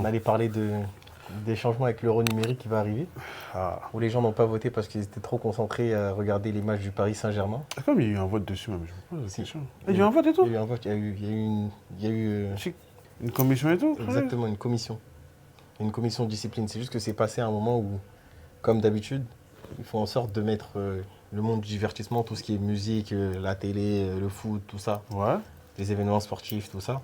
On allait parler des changements avec l'euro numérique qui va arriver, où les gens n'ont pas voté parce qu'ils étaient trop concentrés à regarder les matchs du Paris Saint-Germain. Ah, comme il y a eu un vote dessus, même, je me pose la Si. question. Ah, il y a eu un vote et Il tout? y a eu un vote, il y a eu Une commission et tout? exactement une commission. Une commission de discipline. C'est juste que c'est passé à un moment où, comme d'habitude, ils font en sorte de mettre le monde du divertissement, tout ce qui est musique, la télé, le foot, tout ça, Ouais. les événements sportifs, tout ça,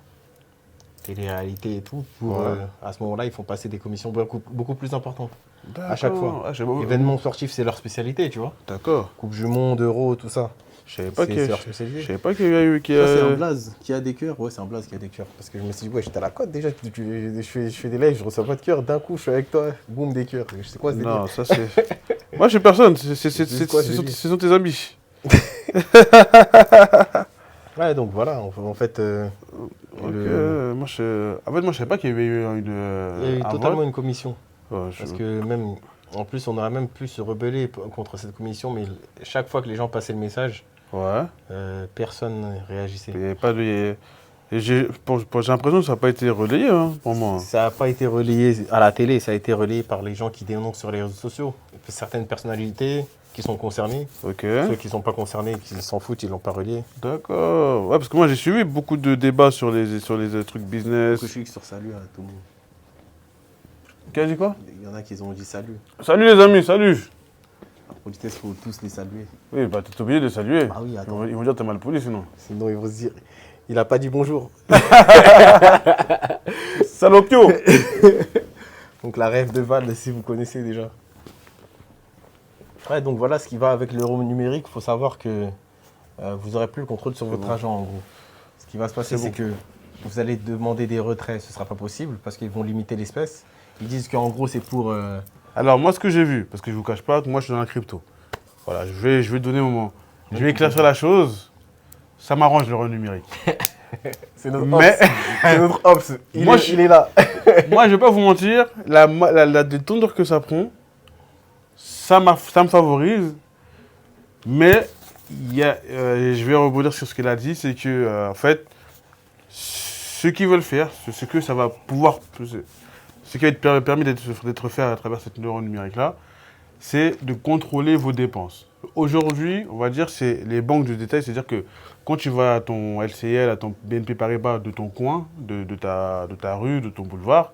télé-réalité et tout, pour Ouais. à ce moment-là, ils font passer des commissions beaucoup plus importantes. D'accord. À chaque fois. Ah, je savais pas- Événements sportifs, c'est leur spécialité, tu vois. D'accord. Coupe du Monde, Euro, tout ça. Je savais pas C'est leur spécialité. je savais pas qu'il y a eu. Ça, c'est un blaze qui a des cœurs. Ouais, c'est un blaze qui a des cœurs. Parce que je me suis dit, ouais, j'étais à la côte déjà. Je fais des lives, je reçois pas de cœur. D'un coup, je suis avec toi. Boum, des cœurs. Je sais quoi ce délire. Non, ça c'est. Moi, j'ai personne. C'est quoi, ce délire Ce sont tes amis. Ouais, donc voilà. En fait, Ok. Moi, moi, je savais pas qu'il y avait eu une. il y a eu un totalement vote. une commission. Ouais, Parce que même, en plus, on aurait même pu se rebeller contre cette commission. Mais chaque fois que les gens passaient le message, Ouais. personne ne réagissait. Il y avait pas de. Et j'ai l'impression que ça n'a pas été relayé, hein, pour moi. Ça n'a pas été relayé à la télé, ça a été relayé par les gens qui dénoncent sur les réseaux sociaux. Certaines personnalités qui sont concernées, Ok. ceux qui ne sont pas concernés, qui s'en foutent, ils ne l'ont pas relayé. D'accord. Ouais, parce que moi, j'ai suivi beaucoup de débats sur les trucs business. Je suis sur salut à tout le monde. Qui a dit quoi? Il y en a qui ont dit salut. Salut les amis, salut. La politesse, il faut tous les saluer. Oui, bah t'es obligé de saluer. Ah oui, attends. Ils vont dire que t'es mal poli sinon. Sinon, ils vont se dire, il n'a pas dit bonjour. Salopio. Donc la rêve de Val, si vous connaissez déjà. Ouais, donc voilà ce qui va avec l'euro numérique. Il faut savoir que vous n'aurez plus le contrôle sur votre argent en gros. Ce qui va se passer, c'est que vous allez demander des retraits, ce ne sera pas possible parce qu'ils vont limiter l'espèce. Ils disent qu'en gros, c'est pour... Alors moi, ce que j'ai vu, parce que je vous cache pas que moi, je suis dans la crypto. Voilà, je vais donner mon mot. Je vais éclaircir la chose. Ça m'arrange l'euro numérique. C'est notre Mais- ops. C'est notre ops. Moi, Il est là. Moi, je vais pas vous mentir, la détendeur que ça prend, ça me favorise. Mais je vais rebondir sur ce qu'elle a dit, c'est que en fait, ce qu'ils veulent faire, ce que ça va pouvoir, ce qui va être permis d'être fait à travers cette euro numérique-là, c'est de contrôler vos dépenses. Aujourd'hui, on va dire, c'est les banques de détail, c'est-à-dire que quand tu vas à ton LCL, à ton BNP Paribas de ton coin, de ta rue, de ton boulevard,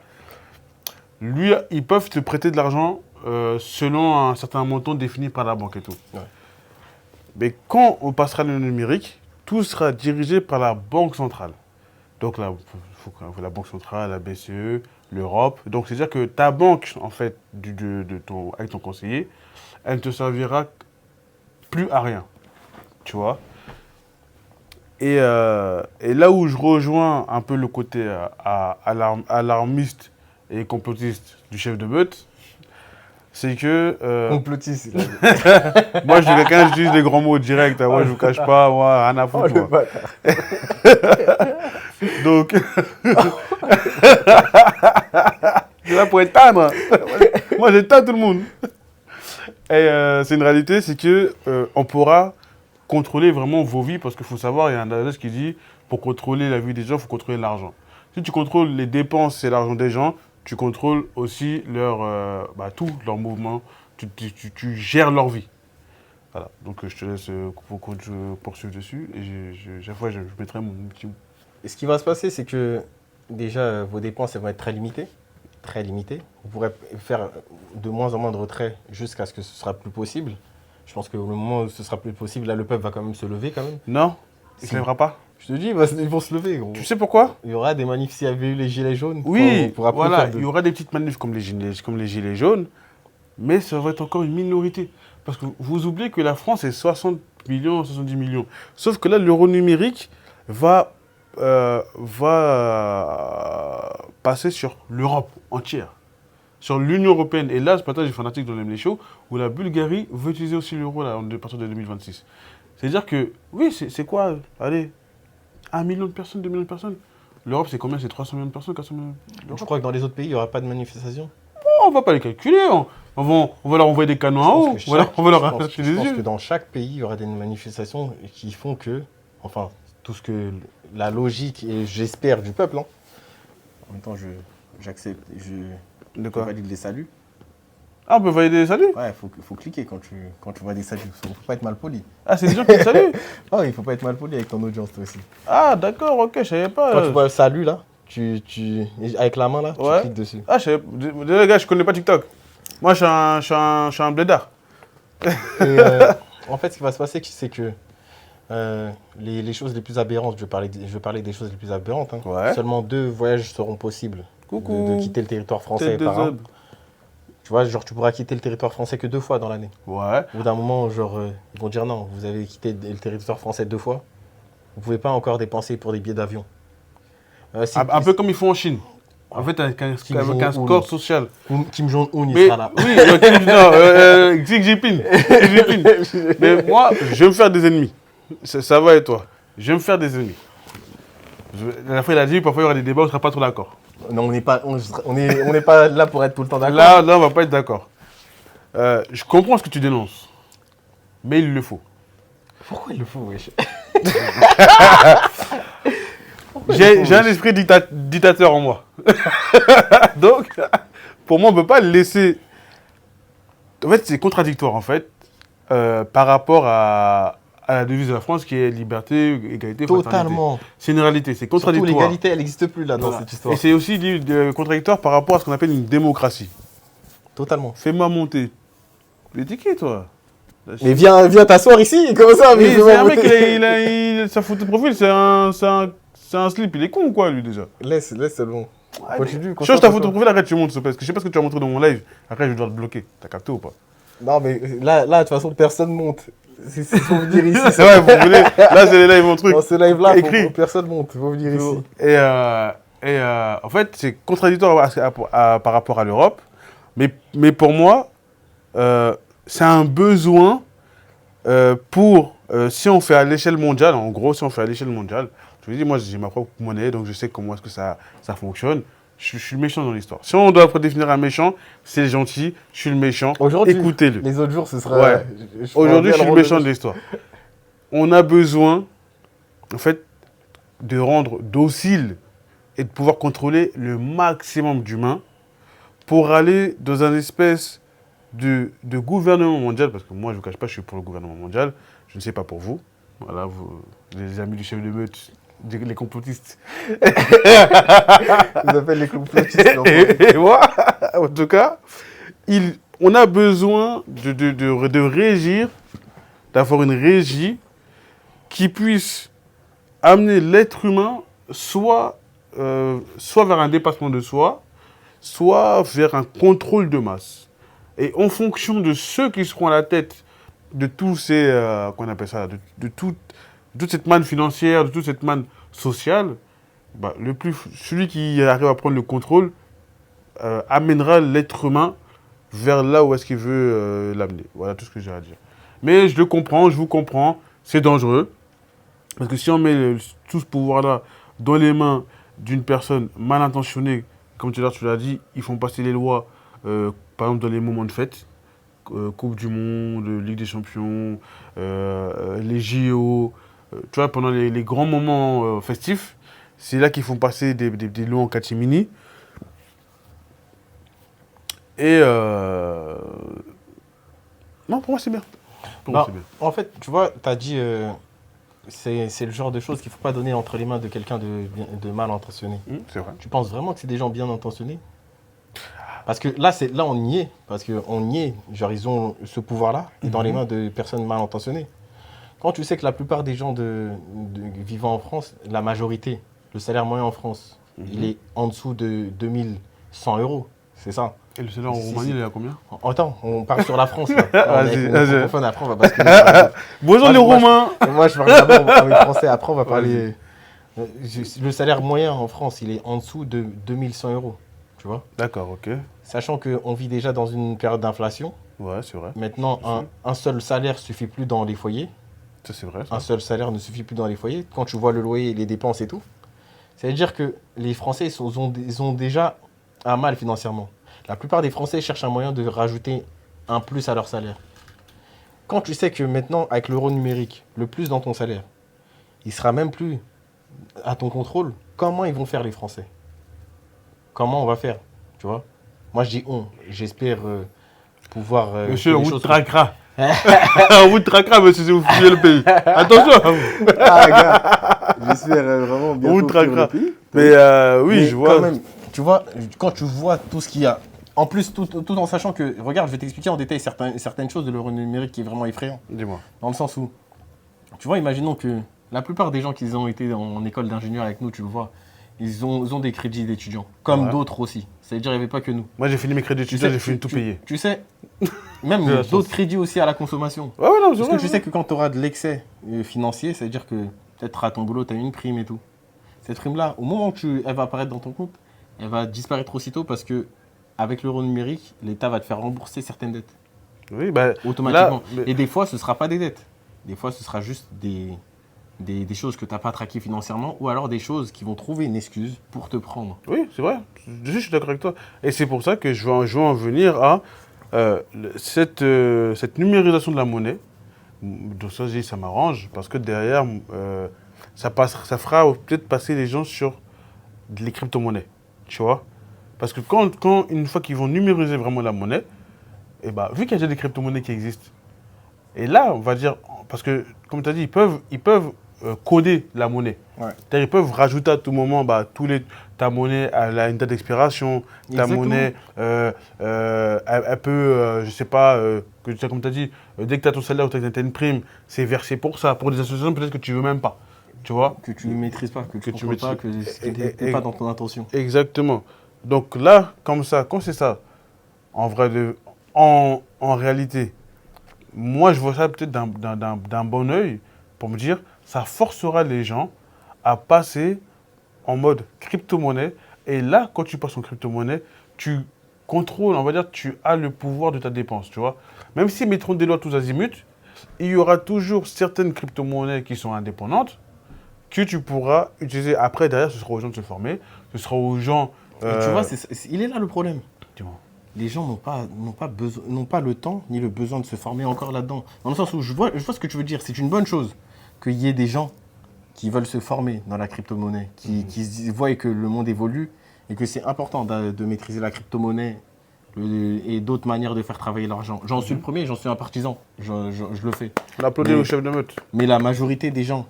lui, ils peuvent te prêter de l'argent selon un certain montant défini par la banque et tout. Ouais. Mais quand on passera le numérique, tout sera dirigé par la banque centrale. Donc la banque centrale, la BCE, l'Europe. Donc c'est-à-dire que ta banque, en fait, avec ton conseiller, elle ne te servira plus à rien. Tu vois? Et là où je rejoins un peu le côté alarmiste et complotiste du chef de meute, c'est que Complotiste. moi je suis quelqu'un, j'utilise les grands mots directs, hein, moi je vous cache pas, moi rien à Oh, foutre. le Moi. bâtard. Donc, c'est là pour éteindre. Moi j'éteins tout le monde. Et c'est une réalité, c'est que on pourra contrôler vraiment vos vies, parce qu'il faut savoir, il y a un adage qui dit, pour contrôler la vie des gens, il faut contrôler l'argent. Si tu contrôles les dépenses et l'argent des gens, tu contrôles aussi tout leur mouvement, tu gères leur vie. Voilà, donc je te laisse poursuivre dessus, et chaque fois je mettrai mon petit mot. Et ce qui va se passer, c'est que déjà, vos dépenses elles vont être très limitées. Très limitées. Vous pourrez faire de moins en moins de retraits jusqu'à ce que ce sera plus possible. Je pense que au moment où ce sera plus possible, là, le peuple va quand même se lever quand même. Non, il ne Si. se lèvera pas. Je te dis, ils vont se lever, gros. Tu sais pourquoi? Il y aura des manifs s'il y avait eu les gilets jaunes. Oui, on pourra plus voilà, faire de- il y aura des petites manifs comme les gilets jaunes, mais ça va être encore une minorité. Parce que vous oubliez que la France est 60 millions, 70 millions. Sauf que là, l'euro numérique va passer sur l'Europe entière, sur l'Union européenne. Et là, ce matin, j'ai fait un article dans l'M Show où la Bulgarie veut utiliser aussi l'euro à partir de 2026. C'est-à-dire que, oui, c'est quoi? Allez, 1 million de personnes, 2 millions de personnes. L'Europe, c'est combien? C'est 300 millions de personnes, 400 millions. Je crois que dans les autres pays, il n'y aura pas de manifestation. On va pas les calculer. On va leur envoyer des canons en haut. On va leur arracher les Je pense yeux. que dans chaque pays, il y aura des manifestations qui font que, enfin, tout ce que la logique et j'espère du peuple, hein. En même temps, je j'accepte, De je quoi? valide les saluts. Ah, on peut valider les saluts? Ouais, faut cliquer quand tu vois des saluts. Faut pas être mal poli. Ah, c'est des gens qui te saluent? Oh, il faut pas être mal poli avec ton audience, toi aussi. Ah, d'accord, ok, je savais pas. Quand tu vois le salut, là, avec la main, là, tu Ouais. cliques dessus. Ah, je savais... Désolé, gars, je connais pas TikTok. Moi, je suis un blédard. Et, en fait, ce qui va se passer, c'est que les choses les plus aberrantes, je vais parler des choses les plus aberrantes. Hein. Ouais. Seulement 2 voyages seront possibles Coucou. de quitter le territoire français Tête de par an. zob. Tu vois, genre, tu pourras quitter le territoire français que 2 fois dans l'année. Ouais. Au bout d'un moment, genre, ils vont dire non, vous avez quitté le territoire français 2 fois. Vous pouvez pas encore dépenser pour des billets d'avion. Un peu comme ils font en Chine. En fait, avec un score social. Kim Jong-un, il Mais, sera là. oui, Xi Jinping. Mais moi, je vais me faire des ennemis. Ça va et toi? Je vais me faire des ennemis. La dernière fois, il a dit, parfois il y aura des débats, on ne sera pas trop d'accord. Non, on n'est pas là pour être tout le temps d'accord. Là, on ne va pas être d'accord. Je comprends ce que tu dénonces. Mais il le faut. Pourquoi il le faut, wesh? J'ai un esprit dictateur en moi. Donc, pour moi, on ne peut pas laisser... En fait, c'est contradictoire, en fait, par rapport à la devise de la France qui est liberté, égalité, fraternité. Totalement. C'est une réalité, c'est Surtout contradictoire. l'égalité, elle n'existe plus là dans Voilà. cette histoire. Et c'est aussi contradictoire par rapport à ce qu'on appelle une démocratie. Totalement. Fais-moi monter. Mais t'es qui, toi? Mais viens t'asseoir ici, comment ça? Oui, Mais c'est un mec, sa photo de profil, c'est un slip. Il est con ou quoi, lui, déjà? Laisse, c'est bon. Continue. Change ta photo de profil, après tu montes, parce que je sais pas ce que tu as montré dans mon live. Après, je vais devoir te bloquer. T'as capté ou pas? Non, mais là, de toute façon, personne monte. Il faut venir ici. C'est vrai, vous voulez. Là, c'est les lives, mon truc. Dans ce live-là, Écrit. personne monte. Il faut venir ici. Et en fait, c'est contradictoire par rapport à l'Europe. Mais pour moi, c'est un besoin pour, si on fait à l'échelle mondiale, en gros, si on fait à l'échelle mondiale, je vous dis, moi, j'ai ma propre monnaie, donc je sais comment est-ce que ça fonctionne. Je suis le méchant dans l'histoire. Si on doit définir un méchant, c'est gentil, je suis le méchant, Aujourd'hui, écoutez-le. Les autres jours, ce sera... Ouais. Aujourd'hui, je suis le méchant de l'histoire. On a besoin, en fait, de rendre docile et de pouvoir contrôler le maximum d'humains pour aller dans un espèce de gouvernement mondial, parce que moi, je ne vous cache pas, je suis pour le gouvernement mondial, je ne sais pas pour vous. Voilà, vous, les amis du chef de meute, les complotistes. Ils appellent les complotistes. Et moi, en tout cas, on a besoin de régir, d'avoir une régie qui puisse amener l'être humain soit vers un dépassement de soi, soit vers un contrôle de masse. Et en fonction de ceux qui seront à la tête de tous ces, qu'on appelle ça, de toute cette manne financière, de toute cette manne sociale, bah, celui qui arrive à prendre le contrôle amènera l'être humain vers là où est-ce qu'il veut l'amener. Voilà tout ce que j'ai à dire. Mais je le comprends, je vous comprends, c'est dangereux. Parce que si on met tout ce pouvoir-là dans les mains d'une personne mal intentionnée, comme tu l'as dit, ils font passer les lois, par exemple dans les moments de fête, Coupe du Monde, Ligue des Champions, les JO, tu vois, pendant les grands moments festifs, c'est là qu'ils font passer des lois en catimini. Et non, pour moi c'est bien. En fait, tu vois, tu as dit, c'est le genre de choses qu'il ne faut pas donner entre les mains de quelqu'un de mal intentionné. C'est vrai. Tu penses vraiment que c'est des gens bien intentionnés? Parce que là, on y est. Parce qu'on y est. Genre, ils ont ce pouvoir-là dans les mains de personnes mal intentionnées. Quand tu sais que la plupart des gens vivant en France, la majorité, le salaire moyen en France, il est en dessous de 2100 €. C'est ça. Et le salaire en Roumanie, il est à combien? Attends, on part sur la France. Là. Vas-y. Après, on va basculer. Bonjour les Roumains. Moi, je parle d'abord avec français. Après, on va parler. Le salaire moyen en France, il est en dessous de 2100 €. Tu vois? D'accord, ok. Sachant qu'on vit déjà dans une période d'inflation. Ouais, c'est vrai. Maintenant, un seul salaire ne suffit plus dans les foyers. Ça, c'est vrai. Ça. Un seul salaire ne suffit plus dans les foyers. Quand tu vois le loyer, les dépenses et tout, ça veut dire que les Français ils ont déjà un mal financièrement. La plupart des Français cherchent un moyen de rajouter un plus à leur salaire. Quand tu sais que maintenant, avec l'euro numérique, le plus dans ton salaire, il sera même plus à ton contrôle, comment ils vont faire les Français? comment on va faire, tu vois. Moi, je dis on. J'espère pouvoir... Monsieur, que on les vous choses- traquera. On vous traquera, monsieur, si vous fuyez le pays. Attention à vous. Ah, gars, j'espère vraiment On vous bientôt fuir traquera. le pays. Mais oui, Mais je vois. quand même, tu vois, quand tu vois tout ce qu'il y a, en plus, tout en sachant que, regarde, je vais t'expliquer en détail certaines choses de l'euro numérique qui est vraiment effrayant. Dis-moi. Dans le sens où, tu vois, imaginons que la plupart des gens qui ont été en école d'ingénieur avec nous, tu le vois, ils ont des crédits d'étudiants, comme Ouais. d'autres aussi. C'est-à-dire, il n'y avait pas que nous. Moi, j'ai fini mes crédits étudiants, j'ai fini tout payer. Tu sais, même De la chance. d'autres crédits aussi à la consommation. Ouais, ouais, non, c'est Parce vrai. que tu sais que quand tu auras de l'excès financier, c'est-à-dire que peut-être à ton boulot, tu as une prime et tout. Cette prime-là, au moment où elle va apparaître dans ton compte, elle va disparaître aussitôt parce que avec l'euro numérique, l'État va te faire rembourser certaines dettes Oui, bah, automatiquement. là, mais- Et des fois, ce ne sera pas des dettes. Des fois, ce sera juste des choses que tu n'as pas traquées financièrement ou alors des choses qui vont trouver une excuse pour te prendre. oui, c'est vrai. Je suis d'accord avec toi. Et c'est pour ça que je veux en venir à cette numérisation de la monnaie. Donc ça, je dis, ça m'arrange parce que derrière, ça fera peut-être passer les gens sur les crypto-monnaies. Tu vois? Parce que une fois qu'ils vont numériser vraiment la monnaie, et bah, vu qu'il y a déjà des crypto-monnaies qui existent, et là, on va dire, parce que, comme tu as dit, ils peuvent coder la monnaie. Ouais. C'est-à-dire, ils peuvent rajouter à tout moment, bah, ta monnaie elle a une date d'expiration, ta Exactement. monnaie, elle peut, je sais pas, comme tu as dit, dès que tu as ton salaire ou tu as une prime, c'est versé pour ça, pour des associations peut-être que tu veux même pas. Tu vois? Que tu ne maîtrises pas, que tu Que tu ne pas, que maîtrises- ce n'était pas dans ton intention. Exactement. Donc là, comme ça, quand c'est ça, en réalité, moi je vois ça peut-être d'un bon œil pour me dire, ça forcera les gens à passer en mode crypto-monnaie. Et là, quand tu passes en crypto-monnaie, tu contrôles, on va dire, tu as le pouvoir de ta dépense, tu vois. Même s'ils mettront des lois tous azimuts, il y aura toujours certaines crypto-monnaies qui sont indépendantes que tu pourras utiliser. Après, derrière, ce sera aux gens de se former, ce sera aux gens... Et tu vois, il est là le problème. dis-moi. Les gens n'ont pas le temps ni le besoin de se former encore là-dedans. Dans le sens où je vois ce que tu veux dire. C'est une bonne chose qu'il y ait des gens qui veulent se former dans la crypto-monnaie, qui voient que le monde évolue et que c'est important de maîtriser la crypto-monnaie et d'autres manières de faire travailler l'argent. J'en suis le premier, j'en suis un partisan. Je le fais. On applaudit Mais- le chef de meute. Mais la majorité des gens,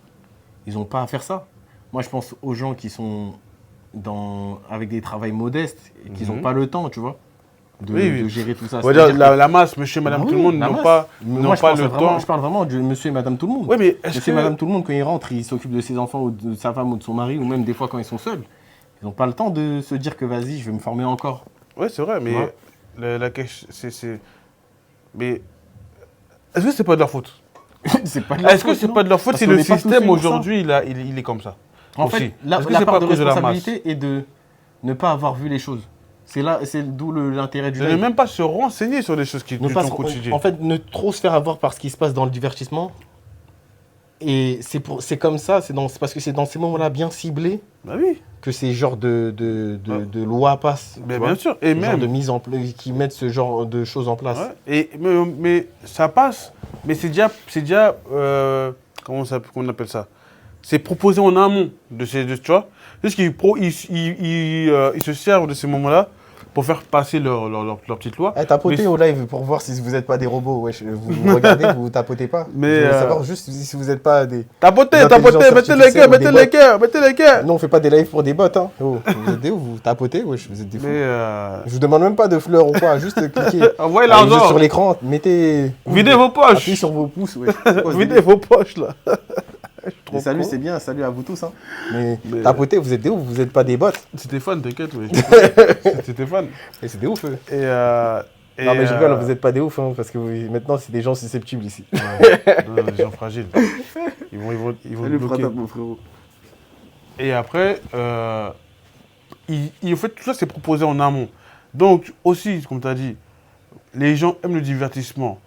ils n'ont pas à faire ça. Moi, je pense aux gens qui sont avec des travails modestes et qui n'ont pas le temps, tu vois, de gérer tout ça. On va dire C'est-à-dire la masse, monsieur et madame Ah tout le oui, monde la n'ont masse. pas, Moi, n'ont je pas pense le vraiment- temps. Je parle vraiment de monsieur et madame tout le monde. Oui, mais est-ce Monsieur et que... madame tout le monde, quand ils rentrent, ils s'occupent de ses enfants ou de sa femme ou de son mari, ou même des fois quand ils sont seuls. Ils n'ont pas le temps de se dire que vas-y, je vais me former encore. Oui, c'est vrai, mais Ouais. la question, c'est... Mais est-ce que c'est pas de leur faute? C'est pas de leur Est-ce que faute, c'est non. pas de leur faute Parce si qu'on le n'est pas tous système faits pour ça. aujourd'hui, il est comme ça? En aussi. fait, la Est-ce que la c'est part pas de à cause de la masse? responsabilité est de ne pas avoir vu les choses. C'est d'où l'intérêt du De ne live. même pas se renseigner sur les choses qui Ne du pas ton se- quotidien. En fait, ne trop se faire avoir par ce qui se passe dans le divertissement. Et c'est comme ça, c'est parce que c'est dans ces moments-là bien ciblés Bah oui, que ces genres de lois passent. mais tu vois. bien sûr. Et Ce genre même... de mise en place, qui mettent ce genre de choses en place. Ouais. Mais ça passe, mais c'est déjà comment on appelle ça? C'est proposé en amont tu vois? C'est ce ils se servent de ces moments-là pour faire passer leur petite loi. Tapotez Mais- au live pour voir si vous n'êtes pas des robots. Wesh. Vous regardez, vous tapotez pas. Mais, Je veux savoir juste si vous n'êtes pas des... Tapotez, L'intelligence mettez les artificielle cœurs, ou mettez des les bots. cœurs, mettez les cœurs. Non, on fait pas des lives pour des bots. Hein. Oh, vous êtes des ouf, vous tapotez, wesh, vous êtes des fous. Mais Je vous demande même pas de fleurs ou quoi, juste cliquez. envoyez Allez juste l'argent, sur l'écran, mettez. videz vos Appuyez poches, sur vos pouces. Ouais. C'est quoi ce videz délire? vos poches là. Et salut, c'est bien, salut à vous tous. Hein. Mais Mais- tapotez, vous êtes des ouf, vous êtes pas des bots. C'était fan, t'inquiète, oui. C'était fan. Et c'est des ouf. Eux. Et Non, mais je rigole, vous êtes pas des ouf, hein, parce que maintenant, c'est des gens susceptibles ici. non, des gens fragiles. Ils vont Salut, bloquer. Pratap, mon frérot. Et après, en fait, tout ça, c'est proposé en amont. Donc, aussi, comme tu as dit, les gens aiment le divertissement.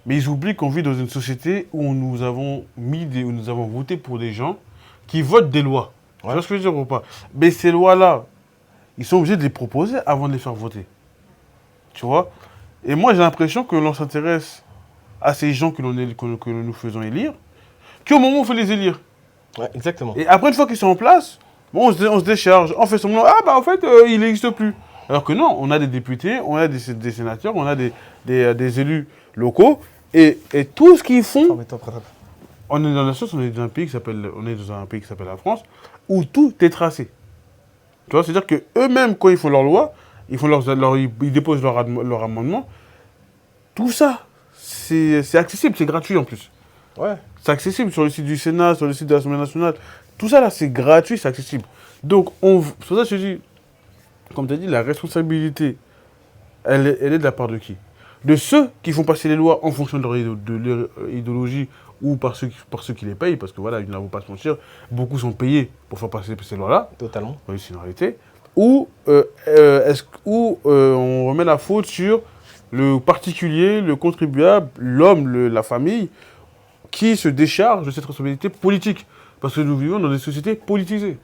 Mais ils oublient qu'on vit dans une société où nous avons où nous avons voté pour des gens qui votent des lois. Tu vois ce que je veux dire ou pas? Mais ces lois-là, ils sont obligés de les proposer avant de les faire voter. Tu vois? Et moi, j'ai l'impression que l'on s'intéresse à ces gens que que nous faisons élire, qu'au moment où on fait les élire. Ouais, exactement. Et après, une fois qu'ils sont en place, Bon, on se décharge, on fait semblant, ah bah en fait, il n'existe plus. Alors que non, on a des députés, on a des sénateurs, on a des élus locaux, et tout ce qu'ils font, on est dans la chose, on est dans un pays qui s'appelle la France, où tout est tracé. Tu vois, c'est-à-dire que eux-mêmes, quand ils font leur loi, ils déposent leur amendement, tout ça, c'est accessible, c'est gratuit en plus. Ouais. C'est accessible sur le site du Sénat, sur le site de l'Assemblée nationale. Tout ça, là, c'est gratuit, c'est accessible. Donc, c'est pour ça que je dis, comme tu as dit, la responsabilité, elle est de la part de qui? De ceux qui font passer les lois en fonction de leur idéologie ou par ceux qui les payent, parce que voilà, il ne faut pas se mentir, beaucoup sont payés pour faire passer ces lois-là. Totalement. Oui, c'est une réalité. Ou on remet la faute sur le particulier, le contribuable, l'homme, la famille, qui se décharge de cette responsabilité politique. Parce que nous vivons dans des sociétés politisées.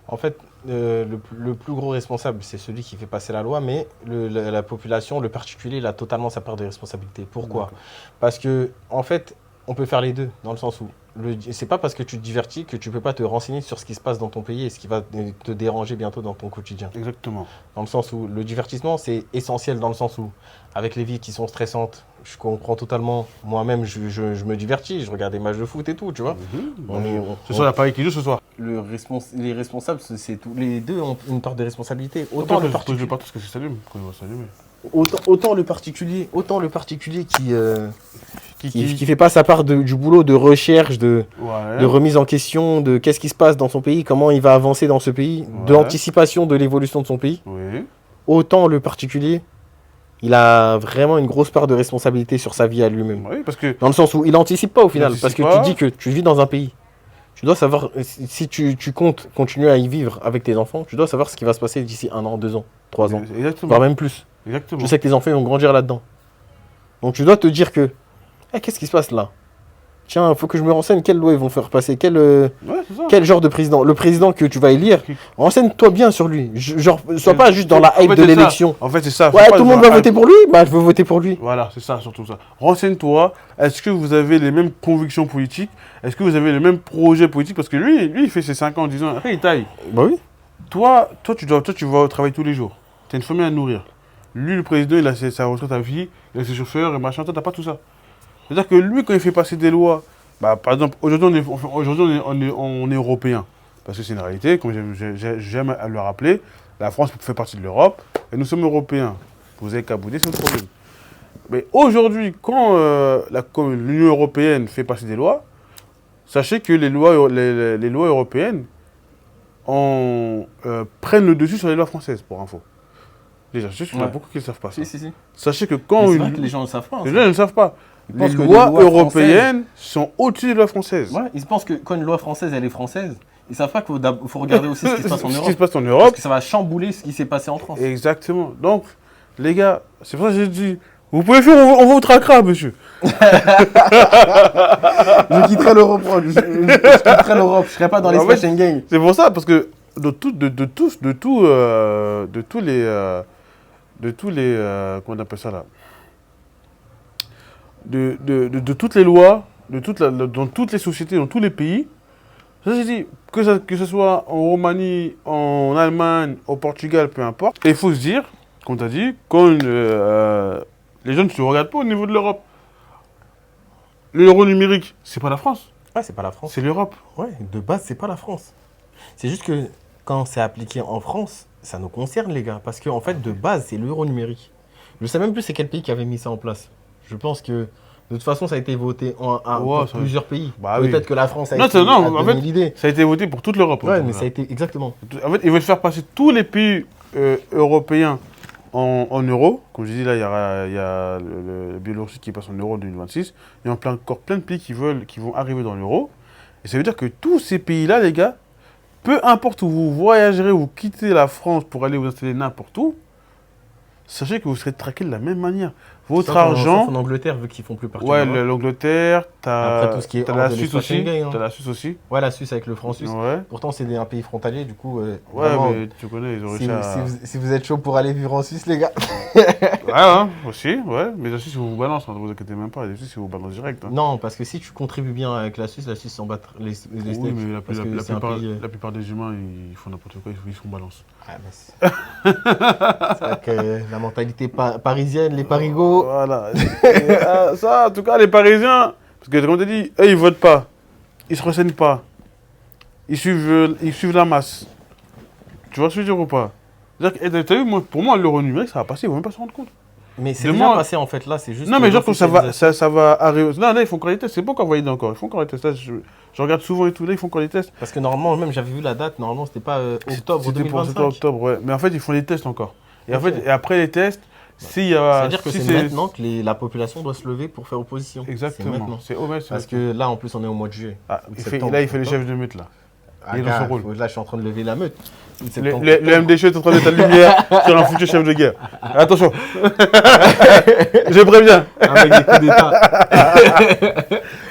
En fait, le plus gros responsable, c'est celui qui fait passer la loi, mais la population, le particulier, il a totalement sa part de responsabilité. Pourquoi? Parce que, en fait, on peut faire les deux, dans le sens où c'est pas parce que tu te divertis que tu peux pas te renseigner sur ce qui se passe dans ton pays et ce qui va te déranger bientôt dans ton quotidien. Exactement. Dans le sens où le divertissement, c'est essentiel dans le sens où, avec les vies qui sont stressantes, je comprends totalement. Moi-même, je me divertis, je regarde des matchs de foot et tout, tu vois. Ce soir, il y a Paris qui joue ce soir. Les responsables, c'est tous les deux ont une part de responsabilité. Autant le particulier. Je pas parce que ça s'allume quand il va s'allumer. Autant le particulier qui fait pas sa part du boulot de recherche, de remise en question, de qu'est-ce qui se passe dans son pays, comment il va avancer dans ce pays, de l'anticipation de l'évolution de son pays. Oui. Autant le particulier, il a vraiment une grosse part de responsabilité sur sa vie à lui-même. Oui, parce que... Dans le sens où il n'anticipe pas au final, parce que tu dis que tu vis dans un pays. Tu dois savoir, si tu comptes continuer à y vivre avec tes enfants, tu dois savoir ce qui va se passer d'ici 1 an, 2 ans, 3 ans, voire même plus. Exactement. Je sais que tes enfants vont grandir là-dedans. Donc tu dois te dire que, qu'est-ce qui se passe là? Tiens, il faut que je me renseigne, quelle loi ils vont faire passer, quel genre de président. Le président que tu vas élire, renseigne-toi bien sur lui. Genre, sois pas juste dans la hype de l'élection. En fait, c'est ça. Ouais, tout le monde va voter pour lui, bah je veux voter pour lui. Voilà, c'est ça, surtout ça. Renseigne-toi, est-ce que vous avez les mêmes convictions politiques? Est-ce que vous avez les mêmes projets politiques? Parce que lui, il fait ses 5 ans, 10 ans, après il taille. Bah oui. Toi, tu vas au travail tous les jours. Tu as une famille à nourrir. Lui, le président, il a sa retraite à vie, il a ses chauffeurs et machin, toi, t'as pas tout ça. C'est-à-dire que lui, quand il fait passer des lois, bah, par exemple, aujourd'hui, on est européen. Parce que c'est une réalité, comme j'aime à le rappeler, la France fait partie de l'Europe et nous sommes européens. Vous avez qu'à bouder, c'est notre problème. Mais aujourd'hui, quand l'Union européenne fait passer des lois, sachez que les lois européennes prennent le dessus sur les lois françaises, pour info. Déjà, je sais qu'il y en a beaucoup qui ne savent pas ça. Si. Sachez que quand... C'est vrai que les gens ne le savent pas. Les gens ne le savent pas. Les lois européennes sont au-dessus des lois françaises. Ouais, ils pensent que quand une loi française, elle est française, ils ne savent pas qu'il faut regarder aussi ce qui se passe en Europe. Ce qui se passe en Europe. Parce que ça va chambouler ce qui s'est passé en France. Exactement. Donc, les gars, c'est pour ça que j'ai dit, vous pouvez faire, on vous traquera, monsieur. Je quitterai l'Europe. Je ne serai pas dans l'espace Schengen. C'est pour ça, parce que de tous les comment on appelle ça là, de toutes les lois, dans toutes les sociétés, dans tous les pays, ça c'est dit, que ce soit en Roumanie, en Allemagne, au Portugal, peu importe. Et il faut se dire, comme tu as dit, quand les gens ne se regardent pas au niveau de l'Europe. L'euro numérique, c'est pas la France. Ouais, c'est pas la France. C'est l'Europe. Ouais, de base, c'est pas la France. C'est juste que quand c'est appliqué en France, ça nous concerne, les gars. Parce qu'en fait, de base, c'est l'euro numérique. Je sais même plus c'est quel pays qui avait mis ça en place. Je pense que, de toute façon, ça a été voté pour plusieurs pays. Bah, peut-être que la France a en fait, l'idée. Ça a été voté pour toute l'Europe. Ouais, mais ça a été exactement. En fait, ils veulent faire passer tous les pays européens en euros. Comme je dis, là, il y a le Biélorussie qui passe en euros en 2026. Il y a encore plein de pays qui vont arriver dans l'euro. Et ça veut dire que tous ces pays-là, les gars, peu importe où vous voyagerez, vous quittez la France pour aller vous installer n'importe où, sachez que vous serez traqué de la même manière. Votre Sauf argent... en Angleterre, vu qu'ils font plus partie Ouais, de l'Europe. l'Angleterre, Après, tout ce qui est t'as hors la de Suisse l'espace aussi. Schengen, hein. T'as la Suisse aussi. Ouais, la Suisse avec le franc suisse. Ouais. Pourtant, c'est un pays frontalier, du coup, Ouais, vraiment, mais tu connais, ils ont si, réussi à... si vous êtes chaud pour aller vivre en Suisse, les gars. Ouais, hein, aussi, ouais. Mais la Suisse, ils vous balancent, ne vous inquiétez même pas. La Suisse, ils vous balancent direct. Hein. Non, parce que si tu contribues bien avec la Suisse s'en bat les Oui, steaks. mais Parce que c'est un pays, la plupart des humains, ils font n'importe quoi, ils font balance. Ah, mais c'est vrai que la mentalité parisienne, les parigots. Voilà. Ça, en tout cas, les Parisiens, parce que comme tu as dit, eux, ils votent pas. Ils se renseignent pas. Ils suivent la masse. Tu vois ce que je veux dire ou pas? C'est-à-dire que, t'as vu, pour moi, l'euro numérique, ça va passer, ils vont même pas se rendre compte. Mais c'est Demain- déjà passé en fait, là, c'est juste. Non, mais genre, ça l'officialisation. va arriver. Non, là, ils font encore les tests. C'est pas encore validé encore. Ils font encore les tests. Là, je regarde souvent et tout. Là, ils font encore les tests. Parce que normalement, même j'avais vu la date, normalement c'était pas octobre C'était pour 2025. octobre, ouais. Mais en fait, ils font les tests encore. Et en Ok. fait, et après les tests, s'il y a. C'est-à-dire que si c'est maintenant que la population doit se lever pour faire opposition. C'est Exactement. maintenant. C'est ouais, c'est Parce que là, en plus, on est au mois de juillet. Ah, septembre, là, il fait les octobre. chefs de meute, là. Ah, il est dans son gars, rôle. là, je suis en train de lever la meute. Le, Septembre, le, octobre. le MDC est en train de mettre la lumière sur un futur chef de guerre. Attention. Je préviens. Avec des coups d'État.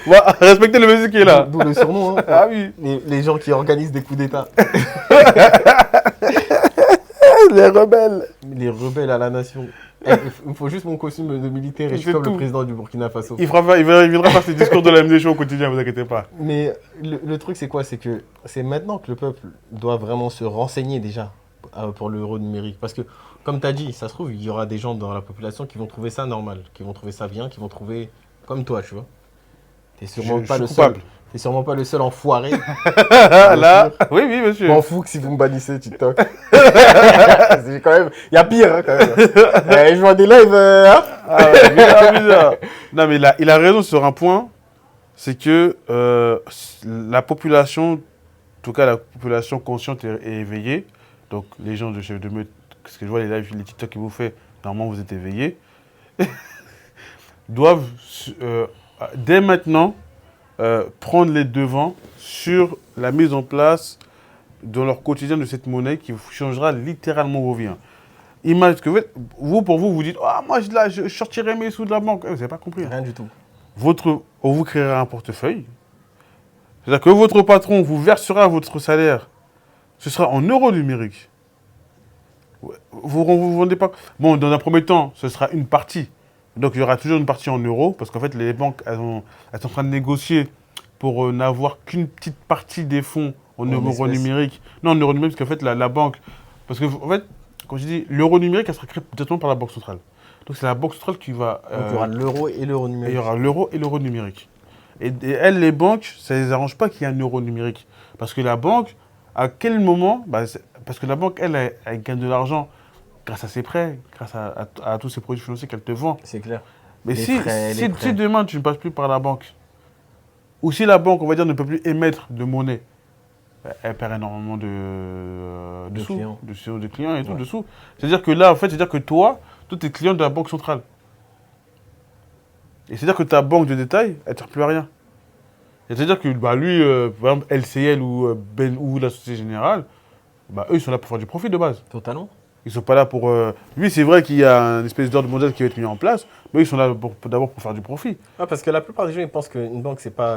Ouais, respectez le monsieur qui est là. D'où le surnom. Hein. Ah oui. Les gens qui organisent des coups d'État. Les rebelles. Les rebelles à la nation. Il me faut juste mon costume de militaire et je suis C'est comme tout. le président du Burkina Faso. Il viendra faire ses discours de la MDC au quotidien, vous inquiétez pas. Mais le truc, c'est quoi? C'est que c'est maintenant que le peuple doit vraiment se renseigner déjà pour l'euro numérique. Parce que, comme tu as dit, ça se trouve, il y aura des gens dans la population qui vont trouver ça normal, qui vont trouver ça bien, qui vont trouver comme toi, tu vois. T'es sûrement Je pas suis le seul. coupable. T'es sûrement pas le seul enfoiré. Ah, là, oui, oui, Je monsieur. m'en fous que si vous me bannissez TikTok. C'est quand même. Il y a pire, hein, quand même. Je vois des lives. Hein. Ah, ouais, bizarre, bizarre. Non, mais il a raison sur un point, c'est que la population, en tout cas la population consciente et éveillée, donc les gens de chef de meute, parce que je vois les lives, les TikTok que vous faites, normalement vous êtes éveillés, doivent dès maintenant prendre les devants sur la mise en place dans leur quotidien de cette monnaie qui changera littéralement vos vies. Hein. Imagine que vous, pour vous, vous dites « Ah, moi, je sortirai mes sous de la banque. Vous n'avez pas compris. Hein. Rien du tout. On vous créera un portefeuille. C'est-à-dire que votre patron vous versera votre salaire. Ce sera en euros numériques. Vous ne vendez pas. Bon, dans un premier temps, ce sera une partie. Donc, il y aura toujours une partie en euros. Parce qu'en fait, les banques, elles sont en train de négocier pour n'avoir qu'une petite partie des fonds en euros espèces. numériques. Non, en euros numériques, parce qu'en fait, la banque. Parce que, en fait, quand je dis l'euro numérique, elle sera créée directement par la Banque centrale. Donc, c'est la Banque centrale qui va. Donc il y aura l'euro et l'euro Et il numérique. y aura l'euro et l'euro numérique. Et elles, les banques, ça ne les arrange pas qu'il y ait un euro numérique. Parce que la banque, à quel moment parce que la banque, elle gagne de l'argent grâce à ses prêts, grâce à tous ces produits financiers qu'elle te vend. C'est clair. Mais Les si, prêts, si, les si prêts. demain, tu ne passes plus par la banque, ou si la banque, on va dire, ne peut plus émettre de monnaie, elle perd énormément de De sous, clients. de clients et tout, Ouais. de sous. C'est-à-dire que là, en fait, c'est-à-dire que toi, tu es client de la banque centrale. Et c'est-à-dire que ta banque de détail, elle ne sert plus à rien. Et c'est-à-dire que lui, par exemple, LCL ou la Société Générale, eux, ils sont là pour faire du profit de base. Totalement. Ils ne sont pas là pour... Lui, c'est vrai qu'il y a une espèce d'ordre mondial qui va être mis en place, mais ils sont là d'abord pour faire du profit. Ah, parce que la plupart des gens, ils pensent qu'une banque, c'est pas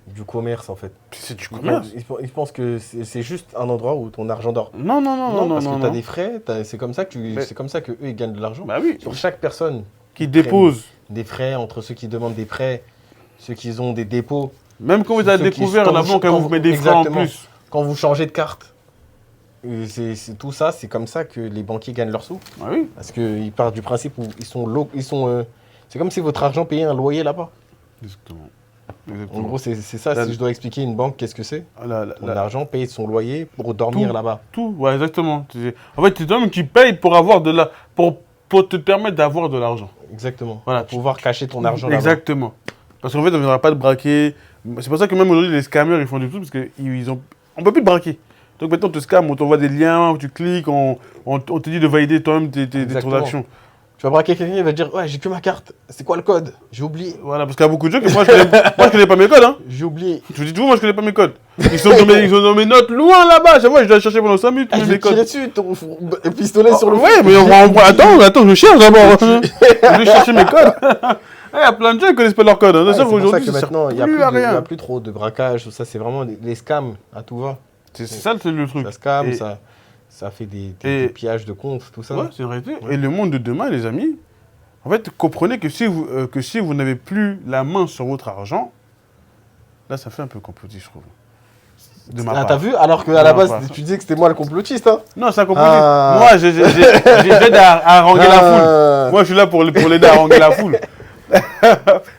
du commerce, en fait. C'est du commerce. Ils pensent que c'est juste un endroit où ton argent dort. Non, non, non, non, parce non. que tu as non. des frais, c'est comme ça que Mais- c'est comme ça que eux ils gagnent de l'argent. Bah oui, Sur chaque personne, qui dépose. des frais entre ceux qui demandent des prêts, ceux qui ont des dépôts. Même quand vous avez Ceux qui- découvert, quand la vous- banque, elle quand vous met vous- des frais en exactement. plus. Quand vous changez de carte, tout ça, c'est comme ça que les banquiers gagnent leurs sous. Ah oui. Parce qu'ils partent du principe où c'est comme si votre argent payait un loyer là-bas. Exactement. En Exactement. gros, c'est ça. La- Si je dois expliquer une banque, qu'est-ce que c'est? La- Ton argent paye son loyer pour dormir Tout. là-bas. Tout, ouais, exactement. En fait, c'est toi-même qui paye pour avoir pour te permettre d'avoir de l'argent. Exactement. Voilà. Pour pouvoir cacher ton argent là-bas. Exactement. Parce qu'en fait, on ne viendra pas te braquer. C'est pour ça que même aujourd'hui, les scammers, ils font du tout, parce qu'on ne peut plus te braquer. Donc maintenant, on te scamme, on t'envoie des liens, tu cliques, on te dit de valider toi-même tes Exactement. transactions. Tu vas braquer quelqu'un, il va te dire, ouais, j'ai que ma carte. C'est quoi le code? J'ai oublié. Voilà, parce qu'il y a beaucoup de gens que moi, je connais pas mes codes. Hein. J'ai oublié. Je vous dis tout, moi, je connais pas mes codes. Ils sont dans mes notes loin là-bas. Moi, je dois chercher pendant 5 minutes Je mes vais codes. tirer dessus, ton pistolet sur le Ouais, mais attends, je cherche d'abord. Je vais chercher mes codes. Il y a plein de gens qui connaissent pas leurs codes. Hein. Ouais, c'est pour ça aujourd'hui, que ça maintenant, sert il n'y a, plus à rien. a plus trop de braquage, tout ça. C'est vraiment les scams à tout va. C'est ça, c'est le truc. Ça scam, Et- ça fait des et- pillages de comptes, tout ça. Ouais, c'est une réalité. Ouais. Et le monde de demain, les amis, en fait, comprenez que si vous n'avez plus la main sur votre argent, là, ça fait un peu complotiste, je trouve. De ma Ah, part. t'as vu? Alors qu'à De la ma base, part. tu disais que c'était moi le complotiste. Hein. Non, c'est un complotiste. Ah. Moi, j'aide à haranguer la foule. Moi, je suis là pour l'aider à haranguer la foule. Mais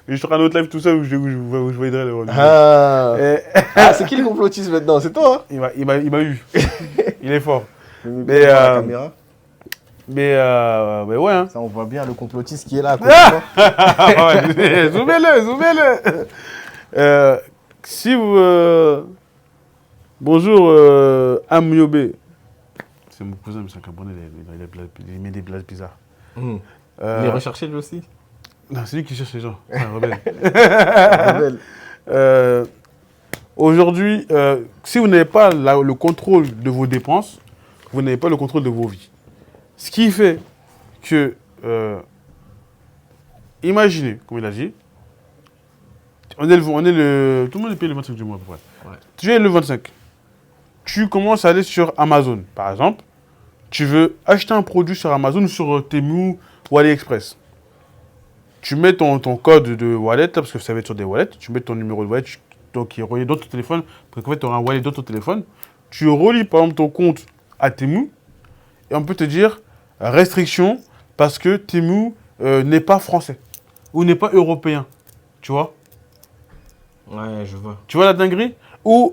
je suis sur un autre live tout seul où je vous aiderai le Ah, Et- Ah, c'est qui le complotiste maintenant? C'est toi, hein? il m'a eu. Il est fort. Mais la caméra. Mais ouais, hein. Ça, on voit bien le complotiste qui est là. À côté de toi. Ouais, zoomez-le. Si vous... Bonjour, Amyobe. C'est mon cousin, mais c'est un Camerounais, il met des blagues bizarres. Il Euh, est recherché lui aussi. Non, c'est lui qui cherche les gens. C'est un rebelle. Rebelle. Aujourd'hui, si vous n'avez pas le contrôle de vos dépenses, vous n'avez pas le contrôle de vos vies. Ce qui fait que, imaginez, comme il a dit, tout le monde est payé le 25 du mois à peu près. Ouais. Tu es le 25. Tu commences à aller sur Amazon, par exemple. Tu veux acheter un produit sur Amazon ou sur Temu ou AliExpress. Tu mets ton code de wallet, là, parce que ça va être sur des wallets. Tu mets ton numéro de wallet donc, qui est relié dans ton téléphone. Parce qu'en fait, tu auras un wallet dans ton téléphone. Tu relis par exemple ton compte à Temu. Et on peut te dire restriction parce que Temu n'est pas français. Ou n'est pas européen. Tu vois? Ouais, je vois. Tu vois la dinguerie? Ou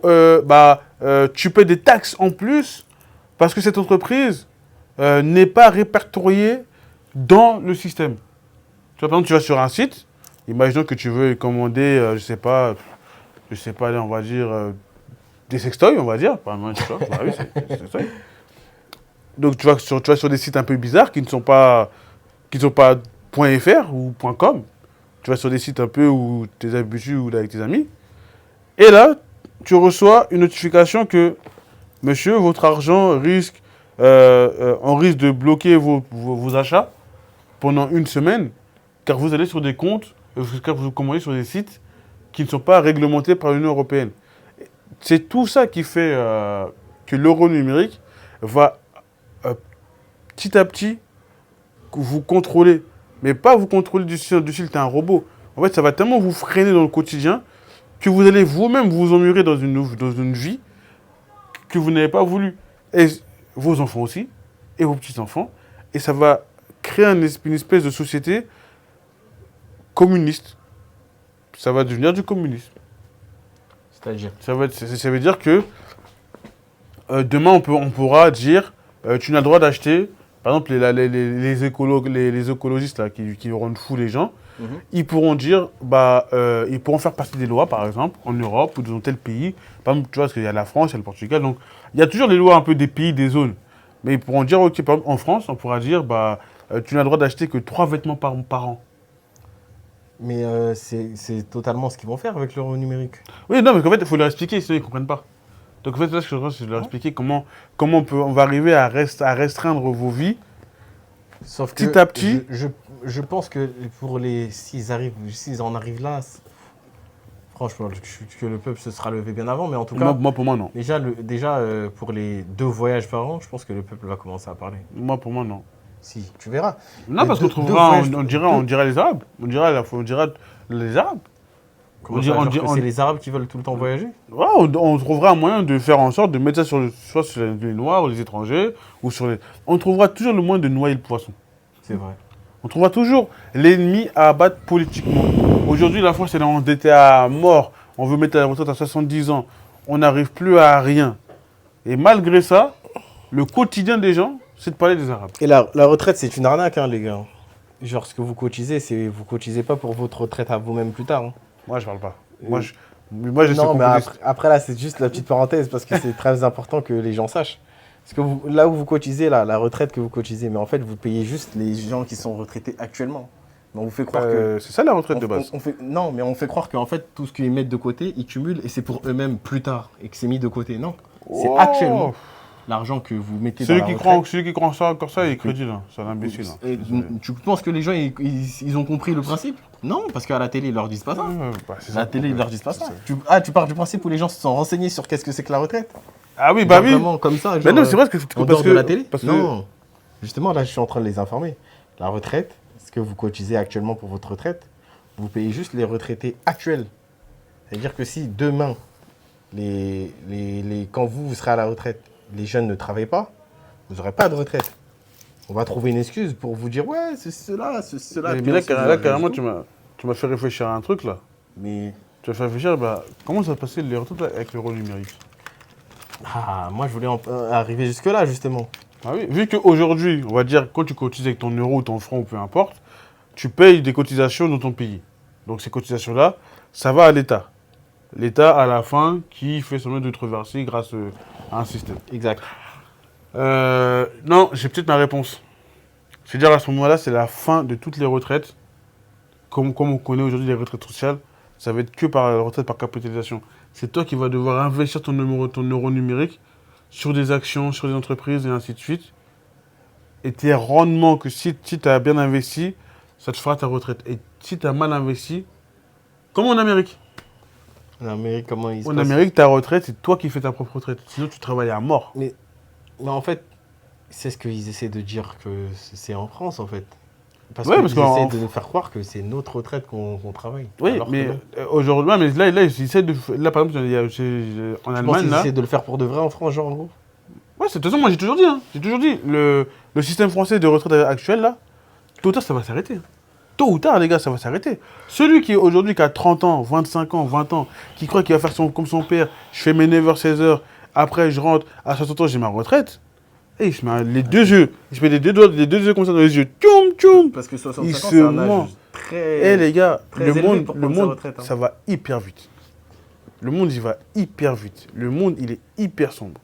tu paies des taxes en plus parce que cette entreprise n'est pas répertoriée dans le système. Tu vois, par exemple, tu vas sur un site, imaginons que tu veux commander, je sais pas, allez, on va dire, des sextoys, on va dire. Bah oui, c'est des sextoys. Donc tu vas sur des sites un peu bizarres qui ne sont pas .fr ou .com. Tu vas sur des sites un peu où tu es habitué ou avec tes amis. Et là, tu reçois une notification que, monsieur, votre argent risque, on risque de bloquer vos achats pendant une semaine, car vous allez sur des comptes, car vous commandez sur des sites qui ne sont pas réglementés par l'Union européenne. C'est tout ça qui fait que l'euro numérique va petit à petit vous contrôler. Mais pas vous contrôler du style t'es un robot. En fait, ça va tellement vous freiner dans le quotidien que vous allez vous-même vous emmurer dans une vie que vous n'avez pas voulu. Et vos enfants aussi, et vos petits-enfants. Et ça va créer une espèce de société communiste. Ça va devenir du communisme. C'est-à-dire? Ça veut dire que demain, on pourra dire tu n'as le droit d'acheter, par exemple, les écologistes là, qui rendent fous les gens, ils pourront dire, ils pourront faire passer des lois, par exemple, en Europe ou dans tel pays. Par exemple, tu vois, parce qu'il y a la France, il y a le Portugal, donc il y a toujours les lois un peu des pays, des zones. Mais ils pourront dire, ok, par exemple, en France, on pourra dire, tu n'as le droit d'acheter que 3 vêtements par an. Mais c'est totalement ce qu'ils vont faire avec l'euro numérique. Oui, non, mais en fait, il faut leur expliquer, sinon ils ne comprennent pas. Donc en fait, là, ce que je veux, c'est de leur expliquer comment on va arriver à restreindre vos vies. Sauf que Petit à petit. je pense que s'ils en arrivent là, franchement, que le peuple se sera levé bien avant. Mais en tout cas, Moi, pour moi, non. déjà pour les 2 voyages par an, je pense que le peuple va commencer à parler. Moi, pour moi, non. Si, tu verras. Non, Les parce deux- qu'on trouvera, deux voyages- on dirait les Arabes. On dirait les Arabes. Comment On ça, dirait- genre on dirait- que on- c'est les Arabes qui veulent tout le temps voyager? Ouais, on trouvera un moyen de faire en sorte de mettre ça soit sur les Noirs ou les étrangers, ou sur les... On trouvera toujours le moyen de noyer le poisson. C'est vrai. On trouvera toujours l'ennemi à abattre politiquement. Aujourd'hui, la France, elle est endettée à mort. On veut mettre la retraite à 70 ans. On n'arrive plus à rien. Et malgré ça, le quotidien des gens, c'est de parler des Arabes. Et la retraite, c'est une arnaque, hein, les gars. Genre, ce que vous cotisez, vous cotisez pas pour votre retraite à vous-même plus tard. Hein. Moi, je parle pas. Moi, je suis Non, mais complotiste. après là, c'est juste la petite parenthèse parce que c'est très important que les gens sachent. Parce que là où vous cotisez, là, la retraite que vous cotisez, mais en fait, vous payez juste les gens qui sont retraités actuellement. Mais on vous fait croire que... C'est ça la retraite de base. Non, mais on fait croire qu'en fait, tout ce qu'ils mettent de côté, ils cumulent et c'est pour eux-mêmes plus tard et que c'est mis de côté. Non, c'est actuellement l'argent que vous mettez dans la retraite. Celui qui croit ça, encore ça, il est crédit, là. C'est un imbécile. Et tu penses que les gens, ils ont compris le principe? Non, parce qu'à la télé, ils leur disent pas ça. La télé, ils leur disent pas ça. Tu pars du principe où les gens se sont renseignés sur qu'est-ce que c'est que la retraite? Ah oui, bah oui. Vraiment comme ça. Mais non, c'est vrai que en dehors de la télé. Non, justement, là, je suis en train de les informer. La retraite, ce que vous cotisez actuellement pour votre retraite, vous payez juste les retraités actuels. C'est-à-dire que si demain, quand vous serez à la retraite, les jeunes ne travaillent pas, vous n'aurez pas de retraite. On va trouver une excuse pour vous dire ouais, c'est cela. Mais là, carrément, tu m'as fait réfléchir à un truc là. Mais tu m'as fait réfléchir, comment ça va passer les retraites avec l'euro numérique? Ah, moi je voulais arriver jusque-là justement. Ah oui, vu qu'aujourd'hui, on va dire, quand tu cotises avec ton euro ou ton franc ou peu importe, tu payes des cotisations dans ton pays. Donc ces cotisations-là, ça va à l'État. L'État, à la fin, qui fait semblant de te reverser grâce à un système. Exact. Non, j'ai peut-être ma réponse. C'est-à-dire à ce moment-là, c'est la fin de toutes les retraites. Comme on connaît aujourd'hui les retraites sociales, ça va être que par la retraite par capitalisation. C'est toi qui vas devoir investir ton euro numérique sur des actions, sur des entreprises et ainsi de suite. Et tes rendements, que si tu as bien investi, ça te fera ta retraite. Et si tu as mal investi, comme en Amérique. En Amérique, comment ils se En passent? Amérique, ta retraite, c'est toi qui fais ta propre retraite. Sinon, tu travailles à mort. Mais en fait, c'est ce qu'ils essaient de dire que c'est en France en fait. Parce qu'ils essaient de nous faire croire que c'est notre retraite qu'on travaille. Oui, mais aujourd'hui, mais là, ils essaient de. Là, par exemple, en Allemagne. Ils essaient de le faire pour de vrai en France, genre en gros. Ouais, de toute façon, moi j'ai toujours dit. J'ai toujours dit, le système français de retraite actuel, là, tôt ou tard, ça va s'arrêter. Tôt ou tard, les gars, ça va s'arrêter. Celui qui aujourd'hui, qui a 30 ans, 25 ans, 20 ans, qui croit qu'il va faire comme son père, je fais mes 9h, 16h, après je rentre, à 60 ans, j'ai ma retraite. Et il se met les deux yeux, il se met les deux yeux comme ça dans les yeux, tchoum, tchoum. Parce que 65 ans, c'est un âge très. Eh les gars, très le monde, retraite, ça va hyper vite. Le monde, il va hyper vite. Le monde, il est hyper sombre.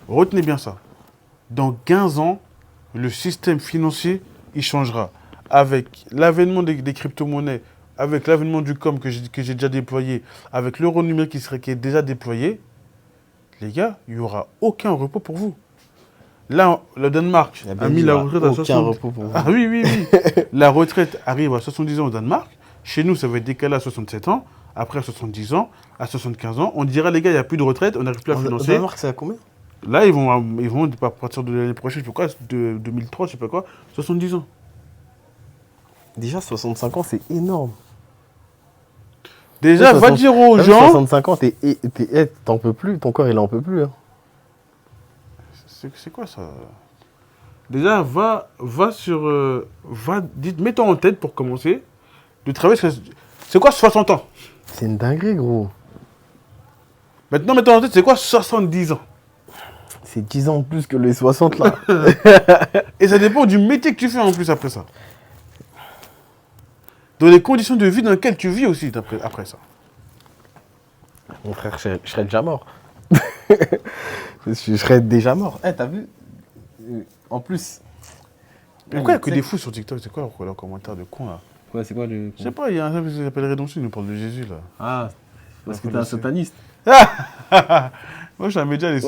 Retenez bien ça. Dans 15 ans, le système financier, il changera. Avec l'avènement des crypto-monnaies, avec l'avènement du com que j'ai déjà déployé, avec l'euro numérique qui est déjà déployé, les gars, il n'y aura aucun repos pour vous. Là, le Danemark a mis la retraite à 60 ans. Ah oui, oui, oui. La retraite arrive à 70 ans au Danemark. Chez nous, ça va être décalé à 67 ans. Après, à 70 ans, à 75 ans. On dira, les gars, il n'y a plus de retraite, on n'arrive plus à financer. Au Danemark, c'est à combien? Là, ils vont à partir de l'année prochaine, je sais pas quoi, de 2003, je sais pas quoi, 70 ans. Déjà, 65 ans, c'est énorme. Déjà, va dire aux gens... 65 ans, t'en peux plus, ton corps, il en peut plus. Hein. C'est quoi ça? Déjà, mets-toi en tête pour commencer de travailler. C'est quoi 60 ans? C'est une dinguerie, gros. Maintenant, mets-toi en tête, c'est quoi 70 ans? C'est 10 ans de plus que les 60 là. Et ça dépend du métier que tu fais en plus après ça. Dans les conditions de vie dans lesquelles tu vis aussi après ça. Mon frère, je serais déjà mort. Je serais déjà mort. T'as vu? En plus. Pourquoi il n'y a que des fous sur TikTok? C'est quoi leurs commentaires de con là? Ouais, c'est quoi le. Je sais pas, il y a un truc qui s'appelle Rédemption, il nous parle de Jésus là. Ah, parce que t'es un sataniste. Moi je suis un média, les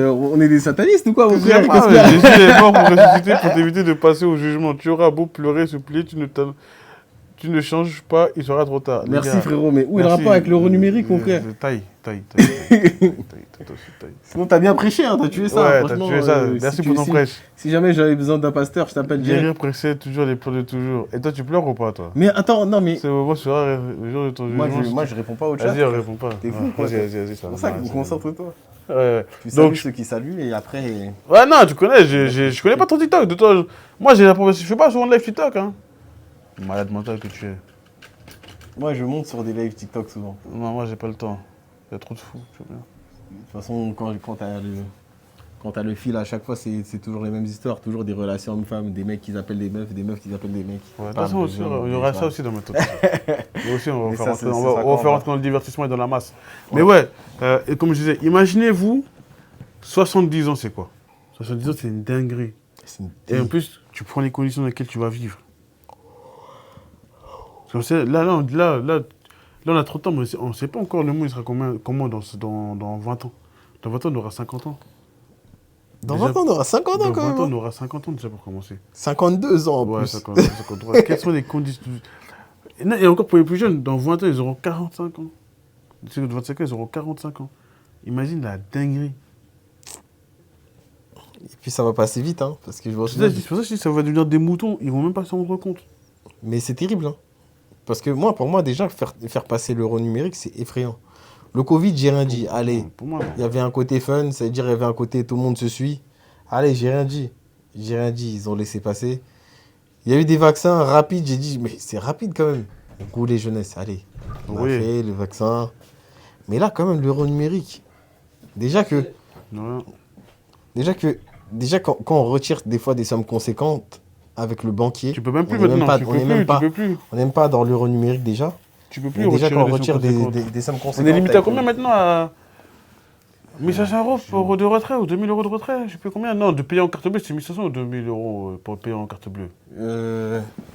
on est des satanistes ou quoi, mon frère? Jésus est mort pour ressusciter pour t'éviter de passer au jugement. Tu auras beau pleurer, supplier, tu ne changes pas, il sera trop tard. Merci frérot, mais où est le rapport avec l'euro numérique, mon frère? Taille. Sinon, t'as bien prêché, hein, t'as tué ça. Ouais, t'as tué ça. Merci pour ton prêche. Si jamais j'avais besoin d'un pasteur, je t'appelle direct. Guérir précède toujours les pleurs de toujours. Et toi, tu pleures ou pas, toi? Mais attends, non, mais. C'est au moment sera le jour de ton jugement. Moi, je réponds pas au chat. Vas-y, on répond pas. T'es fou, quoi. Vas-y, c'est pour ça que concentre-toi. Ouais. Tu salues ceux qui saluent et après. Ouais, non, tu connais, je connais pas ton TikTok. De toi, moi, je fais pas souvent de live TikTok, hein. Malade mental que tu es. Moi, je monte sur des lives TikTok souvent. Non, moi, j'ai pas le temps. Il y a trop de fous, tu vois bien. De toute façon, quand t'as le fil, à chaque fois, c'est toujours les mêmes histoires. Toujours des relations hommes-femmes, des mecs qui appellent des meufs qui appellent des mecs. Ouais, de toute façon, il y aura ça aussi dans ma top. Nous aussi, on va faire rentrer dans le divertissement et dans la masse. Ouais. Mais ouais, et comme je disais, imaginez-vous 70 ans, c'est quoi? 70 ans, c'est une dinguerie. C'est une- Et en plus, tu prends les conditions dans lesquelles tu vas vivre. Comme ça, là, on a trop de temps, mais on ne sait pas encore le monde il sera comment dans 20 ans. Dans 20 ans, on aura 50 ans. Dans Déjà, 20 ans, on aura 50 ans Dans quand 20 même. ans, hein. on aura 50 ans déjà pour commencer. 52 ans en Ouais, plus. 52, 53. Quelles sont les conditions? Et encore pour les plus jeunes, dans 20 ans, ils auront 45 ans. Ceux de 25 ans, ils auront 45 ans. Imagine la dinguerie. Et puis ça va passer vite, hein, parce que je vois C'est pour ça que je dis ça va devenir des moutons. Ils vont même pas s'en rendre compte. Mais c'est terrible, hein. Parce que moi, pour moi, déjà, faire passer l'euro numérique, c'est effrayant. Le Covid, j'ai rien dit. Allez, Pour moi, il y avait un côté fun, c'est-à-dire il y avait un côté tout le monde se suit. Allez, j'ai rien dit. J'ai rien dit, ils ont laissé passer. Il y a eu des vaccins rapides, j'ai dit, mais c'est rapide quand même. Rouler jeunesse, allez. On a Oui. fait le vaccin. Mais là, quand même, l'euro numérique. Déjà que, ouais. déjà quand on retire des fois des sommes conséquentes avec le banquier, Tu peux même plus on est même maintenant. pas, Tu on peux est même plus. pas, Tu peux plus. on n'est même pas dans l'euro numérique déjà. Tu peux plus Mais déjà retirer quand on les retire sommes conséquentes. des sommes conséquentes. On est limité à avec combien le- maintenant à 1500 euros pour de retrait ou 2000 euros de retrait? Je sais plus combien. Non, de payer en carte bleue, c'est 1500 ou 2000 euros pour payer en carte bleue.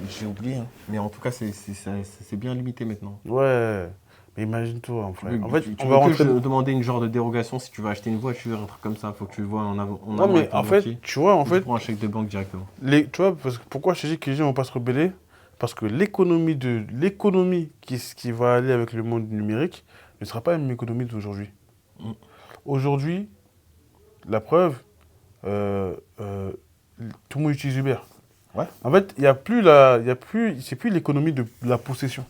J'ai oublié, hein. Mais en tout cas, c'est bien limité maintenant. Ouais. Mais imagine-toi, en fait. En fait, tu on veux va que rentrer. je demander une genre de dérogation si tu veux acheter une voiture, un truc comme ça. Faut que tu le vois en avant. Non, mais en fait, tu vois, en tu fait, prends un chèque de banque directement. tu vois, parce que pourquoi je te dis que les gens vont pas se rebeller? Parce que l'économie qui va aller avec le monde numérique ne sera pas la même économie d'aujourd'hui. Mm. Aujourd'hui, la preuve, tout le monde utilise Uber. Ouais. En fait, c'est plus l'économie de la possession.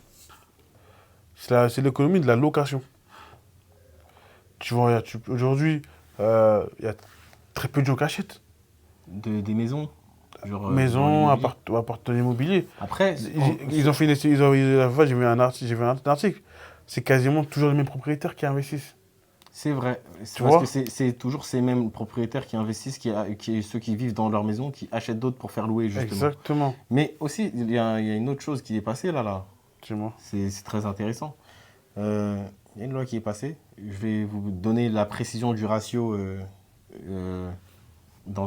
C'est l'économie de la location. Tu vois, aujourd'hui, il y a très peu de gens qui achètent. Des maisons. Genre, dans Maison, l'immobilier. appartement immobilier. Après, Ils ont fait la fois, j'ai vu un article. C'est quasiment toujours les mêmes propriétaires qui investissent. c'est vrai. Tu Parce vois que c'est toujours ces mêmes propriétaires qui investissent, ceux qui vivent dans leur maison, qui achètent d'autres pour faire louer, justement. Exactement. Mais aussi, il y a une autre chose qui est passée là. Dis-moi. C'est très intéressant. Il y a une loi qui est passée. Je vais vous donner la précision du ratio dans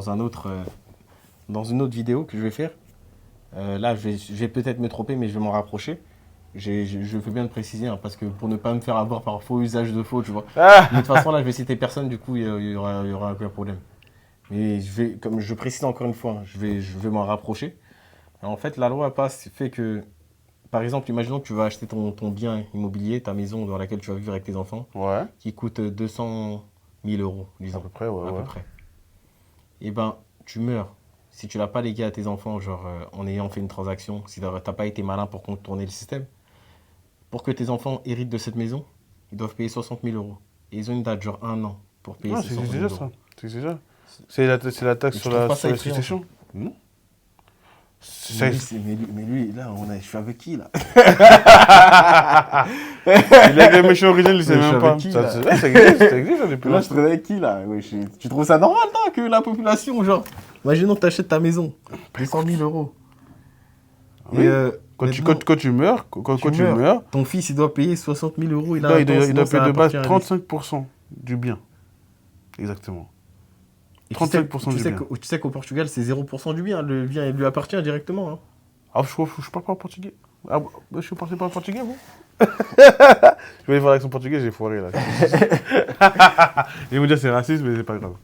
dans une autre vidéo que je vais faire. Là, je vais peut-être me tromper, mais je vais m'en rapprocher. Je veux bien le préciser, hein, parce que pour ne pas me faire avoir par faux usage de faux, tu vois. Ah Mais de toute façon, là, je vais citer personne, du coup, il y aura aucun problème. Mais comme je précise encore une fois, hein, je vais m'en rapprocher. En fait, la loi fait que, par exemple, imaginons que tu vas acheter ton bien immobilier, ta maison dans laquelle tu vas vivre avec tes enfants, Ouais, qui coûte 200 000 euros, à disons, peu près, ouais. à peu ouais. près. Et ben, tu meurs. Si tu l'as pas légué à tes enfants, genre en ayant fait une transaction, si t'as pas été malin pour contourner le système, pour que tes enfants héritent de cette maison, ils doivent payer 60 000 euros. Et ils ont une date, genre 1 an, pour payer Ah, ces c'est 60 000 déjà euros. ça. C'est déjà. C'est la taxe Mais sur tu trouves pas sur ça la effrayant, succession. Non. Mais lui, là, je suis avec qui, là? Il a les méchants originels, il sait Mais je suis même pas. avec qui, là Ça existe, ça, depuis Là, je longtemps. traîne avec qui, là? Ouais, tu trouves ça normal, toi, que la population, genre... Imaginons que tu achètes ta maison, 200 000 euros. Oui. Et, Quand tu meurs, tu meurs, ton fils, il doit payer 60 000 euros. il doit payer de base 35% du bien. Exactement. 35% du bien. Tu sais qu'au Portugal, c'est 0% du bien. Le bien, il lui appartient directement. Hein. Ah, je parle pas portugais. Ah, je suis parti par le portugais, vous Je voulais faire l'accent portugais, j'ai foiré là. Je vais vous dire c'est raciste, mais c'est pas grave.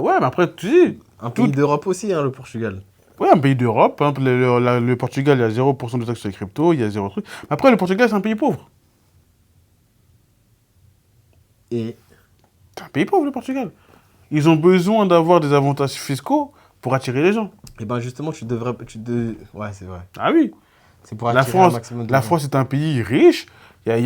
Ouais, mais après, tu dis, Un pays d'Europe aussi, hein, le Portugal. ouais, un pays d'Europe, hein, le Portugal, il y a 0% de taxes sur les cryptos, il y a 0 truc. Après, le Portugal, c'est un pays pauvre. Et C'est un pays pauvre, le Portugal. Ils ont besoin d'avoir des avantages fiscaux pour attirer les gens. ben justement, ouais, c'est vrai. Ah oui. C'est pour La attirer un France, maximum de la gens. France est un pays riche. Il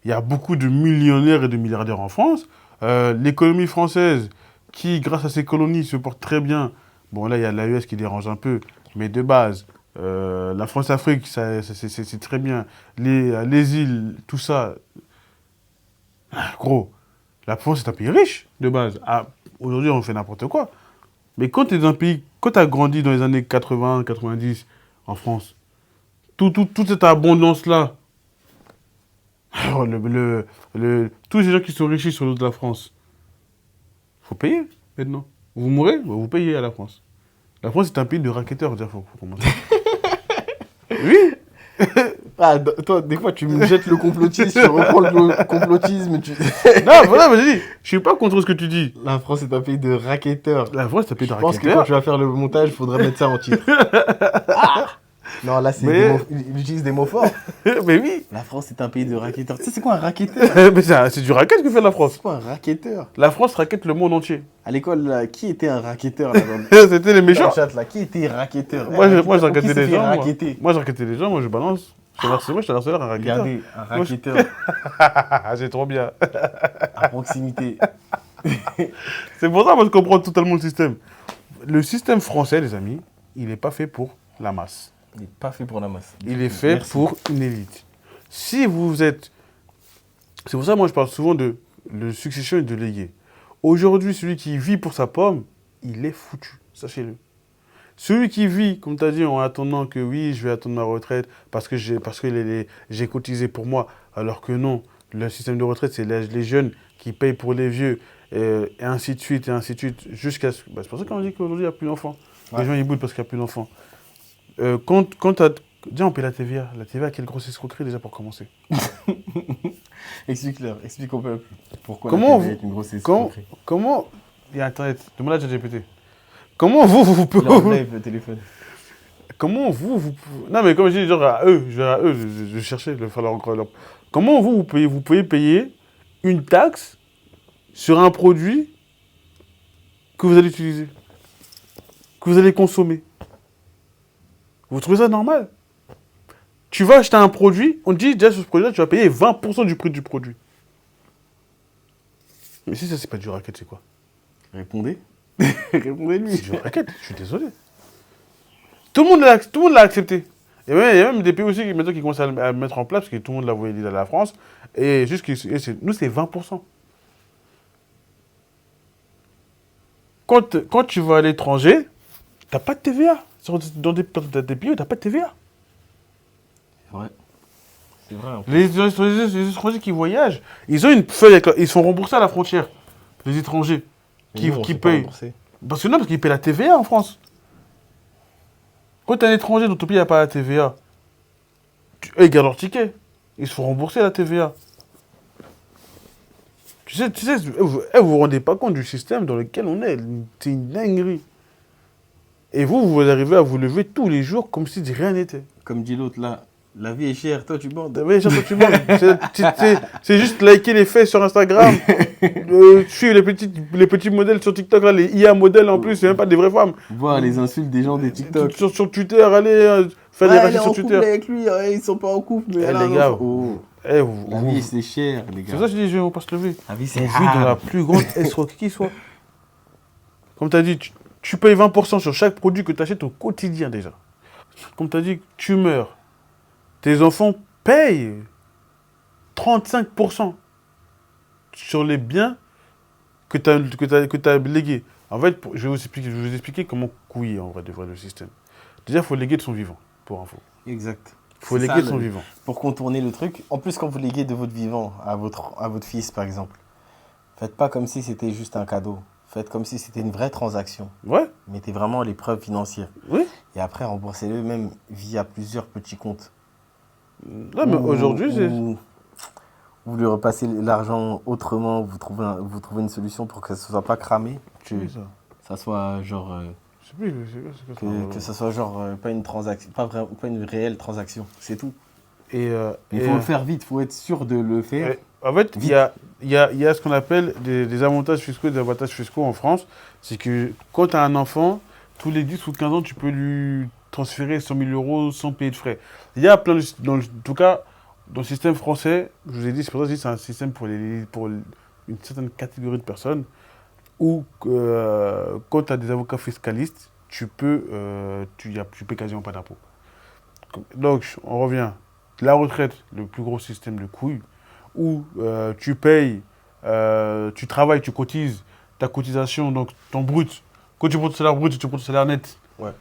y a beaucoup de millionnaires et de milliardaires en France. L'économie française, qui, grâce à ses colonies, se porte très bien. Bon, là, il y a l'AES qui dérange un peu, mais de base, la France-Afrique, c'est très bien. Les îles, tout ça. Gros, la France est un pays riche, de base. Ah, aujourd'hui, on fait n'importe quoi. Mais quand tu es dans un pays, quand tu as grandi dans les années 80, 90 en France, toute cette abondance-là, alors tous ces gens qui sont riches sur l'eau de la France, faut payer maintenant. Vous mourrez, bah, vous payez à la France. La France est un pays de raquetteurs, déjà, faut commencer. Oui. Ah, toi, des fois, tu me jettes le complotisme, tu reprends le complotisme. Non, voilà, mais j'ai dit, je suis pas contre ce que tu dis. La France est un pays de raquetteurs. La France est un pays de Je pense que raquetteurs. quand tu vas faire le montage, il faudrait mettre ça en titre. Ah non, là, il utilise des mots forts. Mais oui. La France est un pays de raquetteurs. Tu sais, c'est quoi un raquetteur? Mais c'est du racket que fait la France. C'est quoi un raquetteur? La France raquette le monde entier. À l'école, là, qui était un raquetteur là-bas? C'était les Dans méchants. le chat, là, qui était raquetteur? Moi, je Qui raquettais s'est les fait gens. raqueter? Moi, je raquettais les gens, moi, je balance. Je te harceleur, un raquetteur. Regardez, un raquetteur C'est trop bien. à proximité. C'est pour ça que je comprends totalement le système. Le système français, les amis, il n'est pas fait pour la masse. Il n'est pas fait pour la masse. Il est fait pour une élite. Si vous êtes... C'est pour ça que moi, je parle souvent de succession et de légué. Aujourd'hui, celui qui vit pour sa pomme, il est foutu. Sachez-le. Celui qui vit, comme tu as dit, en attendant que oui, je vais attendre ma retraite parce que j'ai cotisé pour moi, alors que non, le système de retraite, c'est les jeunes qui payent pour les vieux, et ainsi de suite, jusqu'à... Bah, c'est pour ça qu'on dit qu'aujourd'hui, il n'y a plus d'enfants. Ouais. Les gens, ils boudent parce qu'il n'y a plus d'enfants. Quand tu as... Déjà, on paye la TVA. La TVA, quelle grosse escroquerie déjà pour commencer. Explique-leur, explique au peuple pourquoi comment la TVA est une grosse escroquerie. Comment... Il y a Internet, demande à ChatGPT. Comment vous pouvez... le téléphone. Comment vous... Non, mais comme je dis, genre à eux, je cherchais de faire leur... Comment vous pouvez payer une taxe sur un produit que vous allez utiliser, que vous allez consommer? Vous trouvez ça normal? Tu vas acheter un produit, on te dit déjà sur ce produit-là, tu vas payer 20% du prix du produit. Mais si ça, c'est pas du racket, c'est quoi? Répondez. Répondez-lui. C'est du racket, je suis désolé. Tout le monde l'a accepté. Il y a même des pays aussi qui commencent à le mettre en place, parce que tout le monde l'a voyé à la France. Et juste nous, c'est 20%. Quand tu vas à l'étranger, t'as pas de TVA. Dans des pays où t'as pas de TVA. C'est vrai. C'est vrai. Les étrangers qui voyagent, ils ont une feuille, ils sont remboursés à la frontière. Les étrangers qui payent. Parce qu'ils paient la TVA en France. Quand tu es un étranger dans ton pays, il n'y a pas la TVA. Ils gardent leur ticket. Ils se font rembourser la TVA. Tu sais, vous vous rendez pas compte du système dans lequel on est. C'est une dinguerie. Et vous arrivez à vous lever tous les jours comme si de rien n'était. Comme dit l'autre là, la vie est chère, toi tu bandes. La vie est chère, toi tu bandes. C'est juste liker les faits sur Instagram, suivre les petits modèles sur TikTok, là, les IA modèles en plus, c'est même pas des vraies femmes. Voir les insultes des gens des TikTok. Sur Twitter, aller faire des rachis sur Twitter. Avec lui, ils sont pas en couple, mais les gars, la vie c'est cher, les gars. C'est ça que je dis, je vais pas se lever. La vie c'est on vit dans la plus grande escroquerie qui soit. Comme tu as dit, tu payes 20% sur chaque produit que tu achètes au quotidien déjà. Comme tu as dit, tu meurs. Tes enfants payent 35% sur les biens que tu as légués. En fait, je vais vous expliquer comment couiller en vrai de vrai le système. Déjà, il faut léguer de son vivant, pour info. Exact. Il faut léguer de son vivant. Pour contourner le truc, en plus quand vous léguez de votre vivant à votre fils par exemple, faites pas comme si c'était juste un cadeau. Faites comme si c'était une vraie transaction. Ouais. Mettez vraiment les preuves financières. Oui. Et après, remboursez-le même via plusieurs petits comptes. Non, mais aujourd'hui, vous lui repassez l'argent autrement, vous trouvez une solution pour que ça ne soit pas cramé, que ça soit genre... que ça soit genre pas une transaction, pas une réelle transaction, c'est tout. Il faut le faire vite, il faut être sûr de le faire. En fait, il y a ce qu'on appelle des avantages fiscaux et des avantages fiscaux en France. C'est que quand tu as un enfant, tous les 10 ou 15 ans, tu peux lui transférer 100 000 € sans payer de frais. Il y a plein de... En tout cas, dans le système français, je vous ai dit, c'est pour ça que c'est un système pour une certaine catégorie de personnes où quand tu as des avocats fiscalistes, tu payes quasiment pas d'impôts. Donc, on revient. La retraite, le plus gros système de couilles, où tu payes, tu travailles, tu cotises, ta cotisation, donc ton brut. Quand tu prends ton salaire brut, tu prends ton salaire net. Ouais.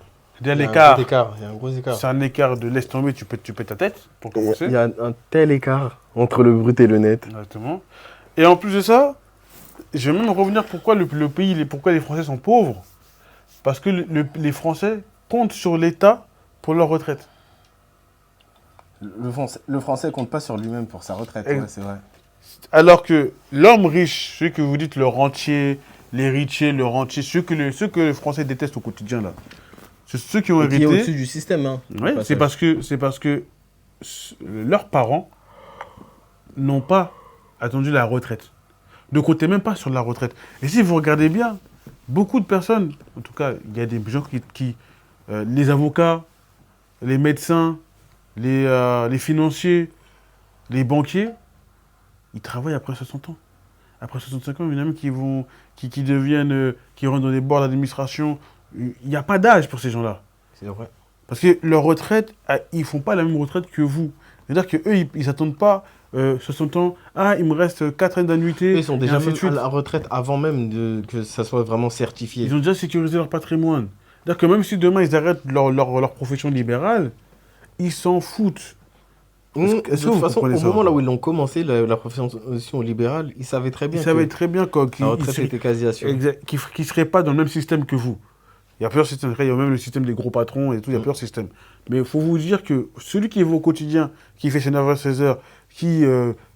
Il y a l'écart. Il y a un gros écart. C'est un écart de laisse tomber, tu pètes ta tête pour commencer. Il y a un tel écart entre le brut et le net. Exactement. Et en plus de ça, je vais même revenir pourquoi le pays, pourquoi les Français sont pauvres. Parce que les Français comptent sur l'État pour leur retraite. Le Français compte pas sur lui-même pour sa retraite, Ex- ouais, c'est vrai. Alors que l'homme riche, celui que vous dites le rentier, l'héritier, le rentier, ceux que les Français détestent au quotidien, là, c'est ceux qui ont Et qui est hérité. au-dessus du système, hein. Ouais, c'est parce que leurs parents n'ont pas attendu la retraite. Ne comptez même pas sur la retraite. Et si vous regardez bien, beaucoup de personnes, en tout cas, il y a des gens les avocats, les médecins, les financiers, les banquiers, ils travaillent après 60 ans. Après 65 ans, il y en a même qui deviennent, qui rentrent dans les boards d'administration. Il n'y a pas d'âge pour ces gens-là. C'est vrai. Parce que leur retraite, ils ne font pas la même retraite que vous. C'est-à-dire qu'eux, ils n'attendent pas 60 ans. Ah, il me reste 4 années d'annuité. Eux, ils sont déjà et ainsi même de suite. à la retraite avant même que ça soit vraiment certifié. Ils ont déjà sécurisé leur patrimoine. C'est-à-dire que même si demain ils arrêtent leur profession libérale, ils s'en foutent. Est-ce que De vous toute façon, comprenez au ça? moment là où ils l'ont commencé, la profession libérale, ils savaient très Ils bien savaient que très bien quoi, la retraite était quasi assurée. qu'ils ne seraient pas dans le même système que vous. Il y a plusieurs systèmes. Il y a même le système des gros patrons et tout, il y a plusieurs systèmes. Mais il faut vous dire que celui qui est au quotidien, qui fait ses 9h, 16h,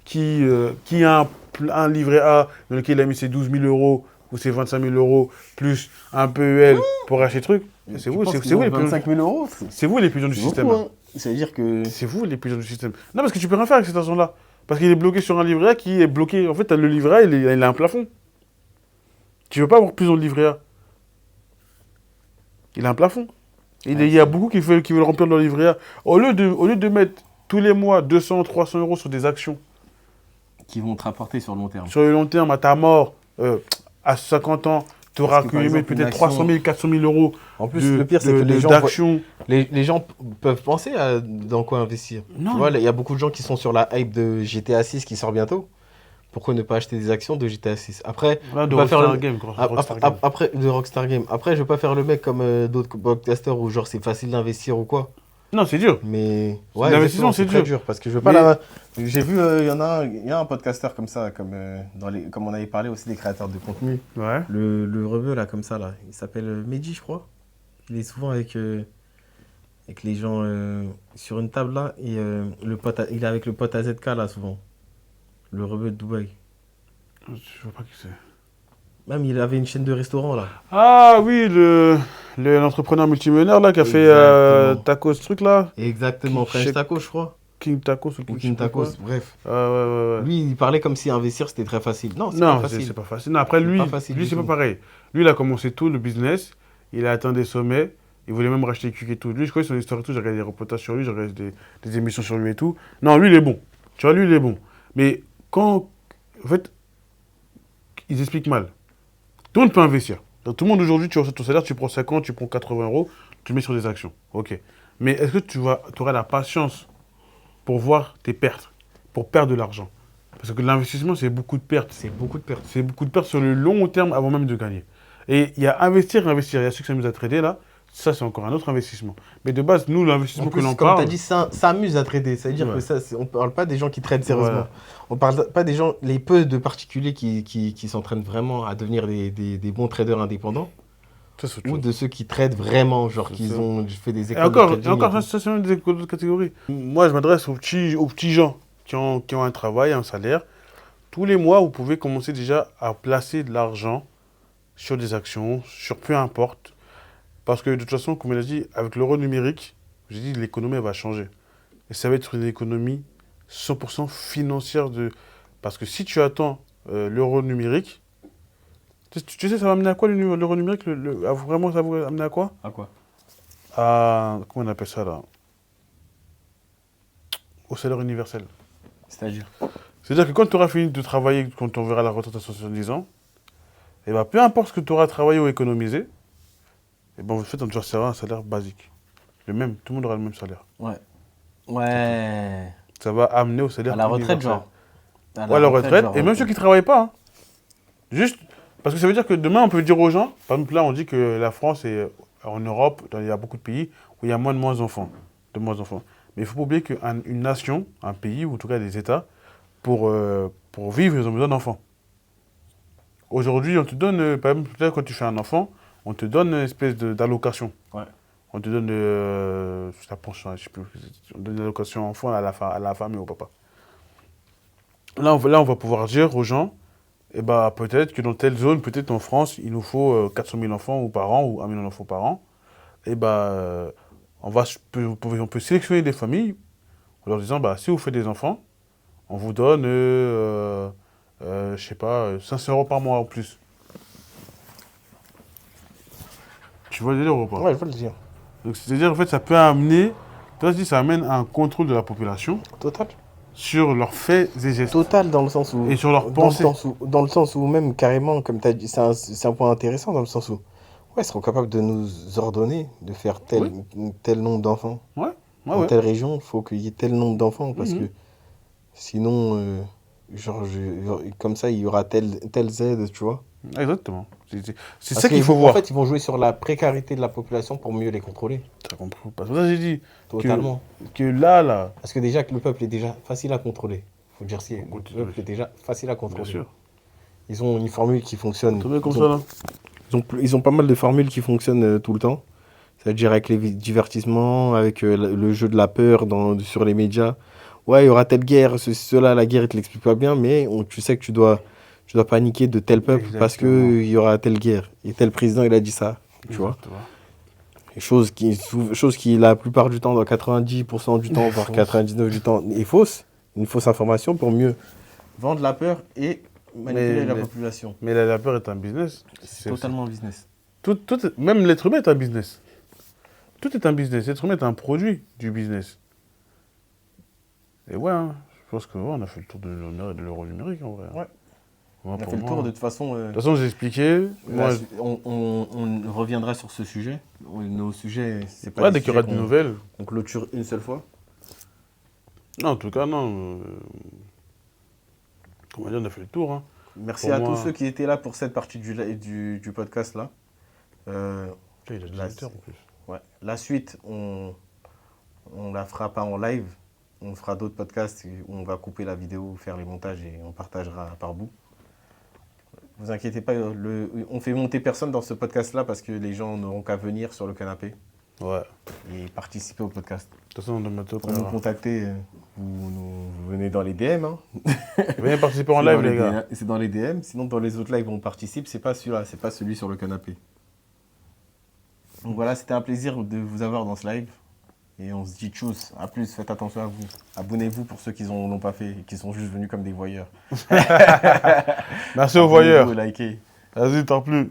qui a un livret A dans lequel il a mis ses 12 000 euros ou ses 25 000 euros, plus un PEL pour acheter des trucs, c'est vous, c'est vous les pigeons. 25 000 euros, C'est vous les pigeons du c'est système. beaucoup, hein. Ça veut dire que C'est vous les pigeons du système. Non, parce que tu peux rien faire avec cet argent-là. Parce qu'il est bloqué sur un livret A qui est bloqué. En fait, le livret A, il a un plafond. Tu ne veux pas avoir plus dans le livret A. Il a un plafond. Il y a beaucoup qui veulent remplir leur livret A. Au lieu de mettre tous les mois 200, 300 euros sur des actions, qui vont te rapporter sur le long terme. sur le long terme, à ta mort, à 50 ans, tu auras Parce que, par accumulé exemple, une peut-être 300 000, 400 000 euros En plus, le pire, c'est que d'actions. les gens peuvent penser à dans quoi investir. Non. Tu vois, il y a beaucoup de gens qui sont sur la hype de GTA 6 qui sort bientôt. Pourquoi ne pas acheter des actions de GTA 6? Après, Voilà, de je vais pas faire Rockstar le... Game, Après, après, de Rockstar Game. Après, je vais pas faire le mec comme d'autres podcasters où genre c'est facile d'investir ou quoi. Non, c'est dur. Mais L'investissement, exactement, c'est très dur. dur parce que je veux pas Mais- J'ai vu, il y a un podcasteur comme ça, comme on avait parlé aussi des créateurs de contenu. Ouais. Le rebeu là, comme ça là, il s'appelle Mehdi, je crois. Il est souvent avec les gens sur une table là et il est avec le pote AZK là souvent. Le rebeu de Dubaï. Je vois pas qui c'est. Même il avait une chaîne de restaurant là. Ah oui, l'entrepreneur multimillionnaire là qui a fait Exactement. tacos ce truc là, Exactement, French Chef- Taco je crois. King Tacos ou Ou je sais King pas quoi. Tacos, bref. Ouais, ouais. Lui il parlait comme si investir c'était très facile. Non, c'est Non, pas c'est facile. pas facile. Non, après C'est lui, pas facile lui du c'est pas tout. pareil. Lui il a commencé tout le business, il a atteint des sommets, il voulait même racheter Kik et tout. Lui je connais son histoire et tout, j'ai regardé des reportages sur lui, j'ai regardé des émissions sur lui et tout. Non, lui il est bon. Tu vois, lui il est bon. Mais quand, en fait, ils expliquent mal. Tout le monde peut investir. Donc, tout le monde aujourd'hui, tu reçois ton salaire, tu prends 50, tu prends 80 euros, tu le mets sur des actions. Ok. Mais est-ce que tu auras la patience pour voir tes pertes, pour perdre de l'argent? Parce que l'investissement, c'est beaucoup de pertes. C'est beaucoup de pertes. C'est beaucoup de pertes sur le long terme avant même de gagner. Et il y a investir. Il y a ceux qui s'amusent à trader là. Ça, c'est encore un autre investissement. Mais de base, nous, En l'investissement que plus, l'on comme tu parle. as dit, ça amuse à trader. C'est-à-dire Ouais. que ça, on parle pas des gens qui tradent sérieusement. Voilà. On parle pas des gens, les peu de particuliers qui s'entraînent vraiment à devenir des bons traders indépendants. Ça, c'est autre Ou chose. de ceux qui tradent vraiment, genre C'est qu'ils ça. ont fait des Et écoles de encore, trading et tout. ça, c'est même des autres catégories. Moi, je m'adresse aux petits gens qui ont un travail, un salaire. Tous les mois, vous pouvez commencer déjà à placer de l'argent sur des actions, sur peu importe. Parce que de toute façon, comme il a dit, avec l'euro numérique, j'ai dit l'économie elle va changer. Et ça va être une économie 100% financière de... Parce que si tu attends l'euro numérique, tu sais, ça va amener à quoi l'euro numérique vraiment, ça va amener à quoi? À quoi? Comment on appelle ça là? Au salaire universel. C'est-à-dire? C'est-à-dire que quand tu auras fini de travailler, quand on verra la retraite à 70 ans, et ben, peu importe ce que tu auras travaillé ou économisé, et ben, en fait, on te versera un salaire basique. Le même, tout le monde aura le même salaire. Ouais. Ouais. Ça va amener au salaire À la retraite, universel. genre. Ouais, à la retraite. genre, Et même ceux qui ne travaillent pas. Hein. Juste, parce que ça veut dire que demain, on peut dire aux gens, par exemple, là, on dit que la France est en Europe, il y a beaucoup de pays où il y a moins d'enfants. Mais il ne faut pas oublier qu'une nation, un pays, ou en tout cas des États, pour vivre, ils ont besoin d'enfants. Aujourd'hui, on te donne, par exemple, peut-être quand tu fais un enfant, on te donne une espèce d'allocation. Ouais. On te donne, je sais plus, on donne une allocation enfant à la femme et au papa. Là, on va pouvoir dire aux gens, eh ben, peut-être que dans telle zone, peut-être en France, il nous faut 400 000 enfants ou par an ou 1 million d'enfants par an. Et ben, on peut sélectionner des familles en leur disant, bah, si vous faites des enfants, on vous donne, je sais pas, 500 euros par mois en plus. Tu vois le délire ou pas? Ouais, je veux le dire. Donc, c'est-à-dire, en fait, ça peut amener, toi, je dis, ça amène à un contrôle de la population Total. sur leurs faits et gestes Total dans le sens où. et sur leurs pensées. Dans le sens où même carrément, comme tu as dit, c'est un point intéressant dans le sens où. Ouais, ils seront capables de nous ordonner de faire Oui, tel nombre d'enfants. ouais, ouais, Dans ouais. telle région, il faut qu'il y ait tel nombre d'enfants parce Mhm. que sinon, comme ça, il y aura telle aide, tu vois. Exactement. C'est Parce ça qu'il faut qu'en voir. fait, ils vont jouer sur la précarité de la population pour mieux les contrôler. T'as compris? Parce que ça, j'ai dit que, Totalement. que là, Parce que déjà que le peuple est déjà facile à contrôler. Faut dire si le continue, peuple est déjà facile à bien contrôler. sûr. Ils ont une formule qui fonctionne. Tout bien comme ça, là. Ils ont pas mal de formules qui fonctionnent tout le temps. C'est-à-dire avec les divertissements, avec le jeu de la peur sur les médias. Ouais, il y aura telle guerre, cela, la guerre, ils te l'expliquent pas bien, mais tu sais que tu dois paniquer de tel peuple parce que Exactement. il y aura telle guerre. Et tel président, il a dit ça, tu vois. Exactement. Et chose qui, la plupart du temps, dans 90% du temps, voire Fausse. 99% du temps, est fausse. Une fausse information pour mieux vendre la peur et manipuler la Mais, population. mais la peur est un business. C'est totalement business. Même l'être humain est un business. Tout est un business. L'être humain est un produit du business. Et ouais, hein, je pense que ouais, on a fait le tour de l'euro numérique en vrai. Ouais. Moi, On a pour fait le moi, tour hein. de toute façon. De toute façon, j'ai expliqué. Moi, On reviendra sur ce sujet. Nos sujets, c'est pas ouais, des dès qu'il y aura sujets des nouvelles. qu'on clôture une seule fois. Non, en tout cas, non. Comment dire, on a fait le tour. Hein. Merci Pour à moi- tous ceux qui étaient là pour cette partie du podcast là. Putain, il a 18 heures en plus. Ouais. La suite, on la fera pas en live. On fera d'autres podcasts où on va couper la vidéo, faire les montages et on partagera par bout. Vous inquiétez pas, on fait monter personne dans ce podcast-là parce que les gens n'auront qu'à venir sur le canapé Ouais. et participer au podcast. De toute façon, on doit mettre au Pour nous contacter, vous venez dans les DM. Hein. Venez participer en C'est live, dans les gars. C'est dans les DM. Sinon, dans les autres lives, on participe. C'est pas celui-là, c'est pas celui sur le canapé. Donc voilà, c'était un plaisir de vous avoir dans ce live. Et on se dit tchuss. À plus, faites attention à vous. Abonnez-vous pour ceux qui ne l'ont pas fait et qui sont juste venus comme des voyeurs. Merci aux voyeurs. Abonnez-vous, likez. Vas-y, t'en plus.